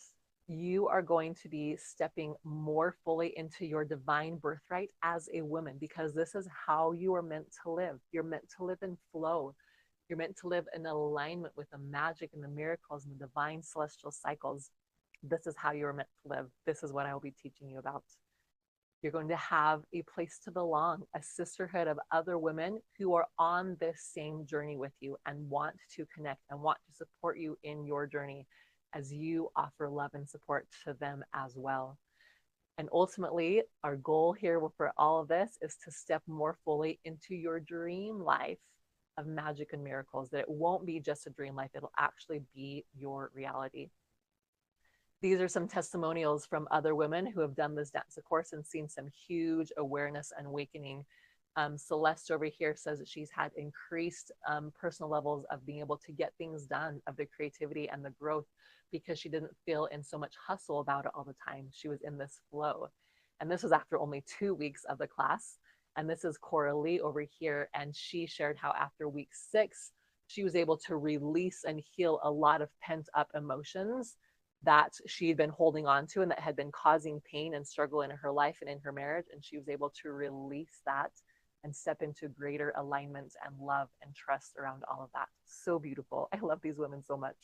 you are going to be stepping more fully into your divine birthright as a woman, because this is how you are meant to live. You're meant to live in flow. You're meant to live in alignment with the magic and the miracles and the divine celestial cycles. This is how you're meant to live. This is what I will be teaching you about. You're going to have a place to belong, a sisterhood of other women who are on this same journey with you and want to connect and want to support you in your journey as you offer love and support to them as well. And ultimately, our goal here for all of this is to step more fully into your dream life of magic and miracles, that it won't be just a dream life, it'll actually be your reality. These are some testimonials from other women who have done this dance course and seen some huge awareness and awakening. Celeste over here says that she's had increased personal levels of being able to get things done, of the creativity and the growth, because she didn't feel in so much hustle about it all the time. She was in this flow. And this was after only 2 weeks of the class. And this is Coralie over here. And she shared how after week 6, she was able to release and heal a lot of pent up emotions that she'd been holding on to and that had been causing pain and struggle in her life and in her marriage. And she was able to release that and step into greater alignment and love and trust around all of that. So beautiful. I love these women so much.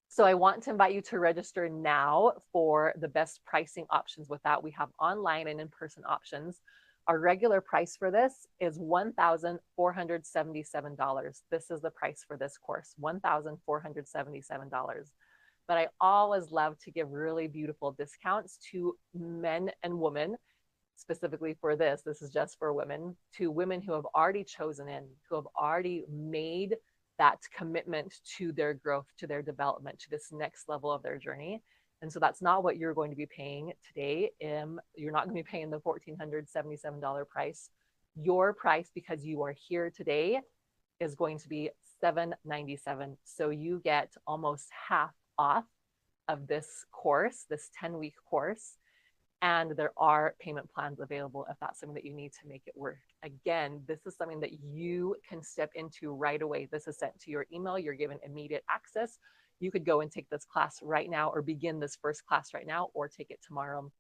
So I want to invite you to register now for the best pricing options with that. We have online and in-person options. Our regular price for this is $1,477. This is the price for this course, $1,477. But I always love to give really beautiful discounts to men and women, specifically for this. This is just for women, to women who have already chosen in, who have already made that commitment to their growth, to their development, to this next level of their journey. And so that's not what you're going to be paying today. You're not going to be paying the $1,477 price. Your price, because you are here today, is going to be $797. So you get almost half off of this course, this 10-week course. And there are payment plans available if that's something that you need to make it work. Again, this is something that you can step into right away. This is sent to your email. You're given immediate access. You could go and take this class right now, or begin this first class right now, or take it tomorrow.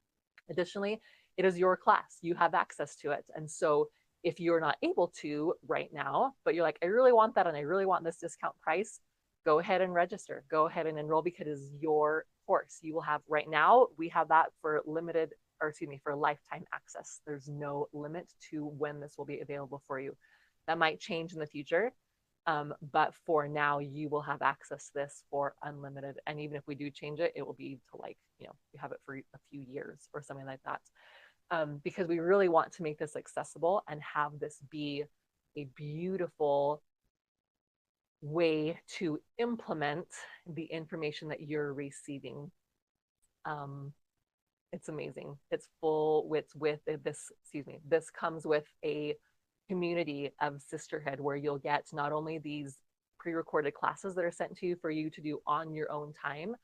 Additionally, it is your class. You have access to it. And so if you're not able to right now, but you're like, I really want that and I really want this discount price, go ahead and register. Go ahead and enroll, because it is your course. You will have, right now, we have that for limited, or excuse me, for lifetime access. There's no limit to when this will be available for you. That might change in the future. But for now, you will have access to this for unlimited. And even if we do change it, it will be to, like, you have it for a few years or something like that. Because we really want to make this accessible and have this be a beautiful way to implement the information that you're receiving. It's amazing. It's full with this, excuse me, this comes with a community of sisterhood where you'll get not only these pre-recorded classes that are sent to you for you to do on your own time,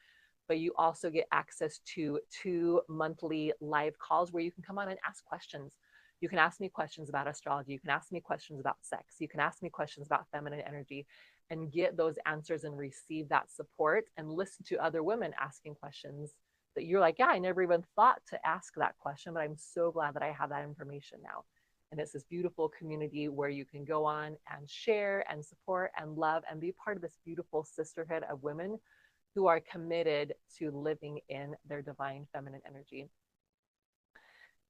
but you also get access to 2 monthly live calls where you can come on and ask questions. You can ask me questions about astrology. You can ask me questions about sex. You can ask me questions about feminine energy and get those answers and receive that support and listen to other women asking questions that you're like, yeah, I never even thought to ask that question, but I'm so glad that I have that information now. And it's this beautiful community where you can go on and share and support and love and be part of this beautiful sisterhood of women who are committed to living in their divine feminine energy.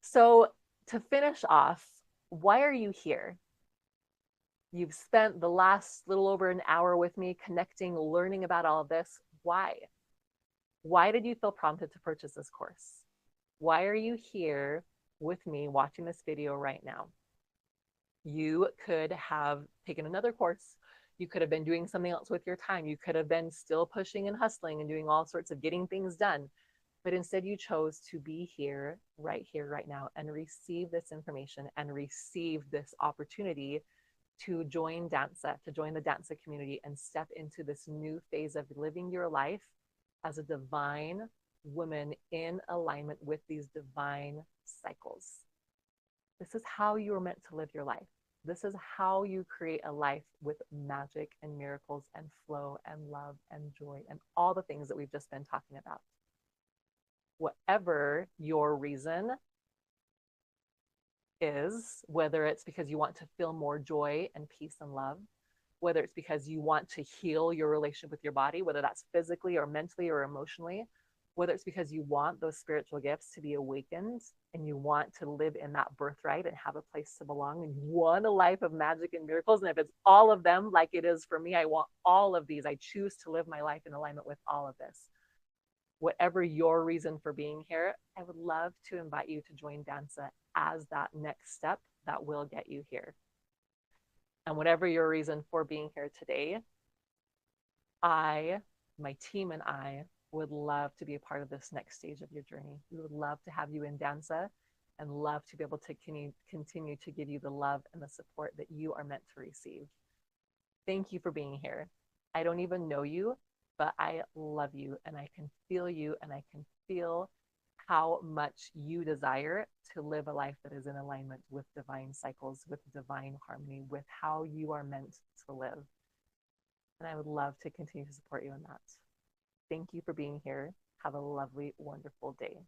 So, to finish off, why are you here? You've spent the last little over an hour with me connecting, learning about all of this. Why? Why did you feel prompted to purchase this course? Why are you here with me watching this video right now? You could have taken another course. You could have been doing something else with your time. You could have been still pushing and hustling and doing all sorts of getting things done. But instead, you chose to be here, right now, and receive this information and receive this opportunity to join Danza, to join the Danza community and step into this new phase of living your life as a divine woman in alignment with these divine cycles. This is how you were meant to live your life. This is how you create a life with magic and miracles and flow and love and joy and all the things that we've just been talking about. Whatever your reason is, whether it's because you want to feel more joy and peace and love, whether it's because you want to heal your relationship with your body, whether that's physically or mentally or emotionally, whether it's because you want those spiritual gifts to be awakened and you want to live in that birthright and have a place to belong and you want a life of magic and miracles. And if it's all of them, like it is for me, I want all of these. I choose to live my life in alignment with all of this. Whatever your reason for being here, I would love to invite you to join Danza as that next step that will get you here. And whatever your reason for being here today, my team and I would love to be a part of this next stage of your journey. We would love to have you in Danza and love to be able to continue to give you the love and the support that you are meant to receive. Thank you for being here. I don't even know you, but I love you and I can feel you and I can feel how much you desire to live a life that is in alignment with divine cycles, with divine harmony, with how you are meant to live. And I would love to continue to support you in that. Thank you for being here. Have a lovely, wonderful day.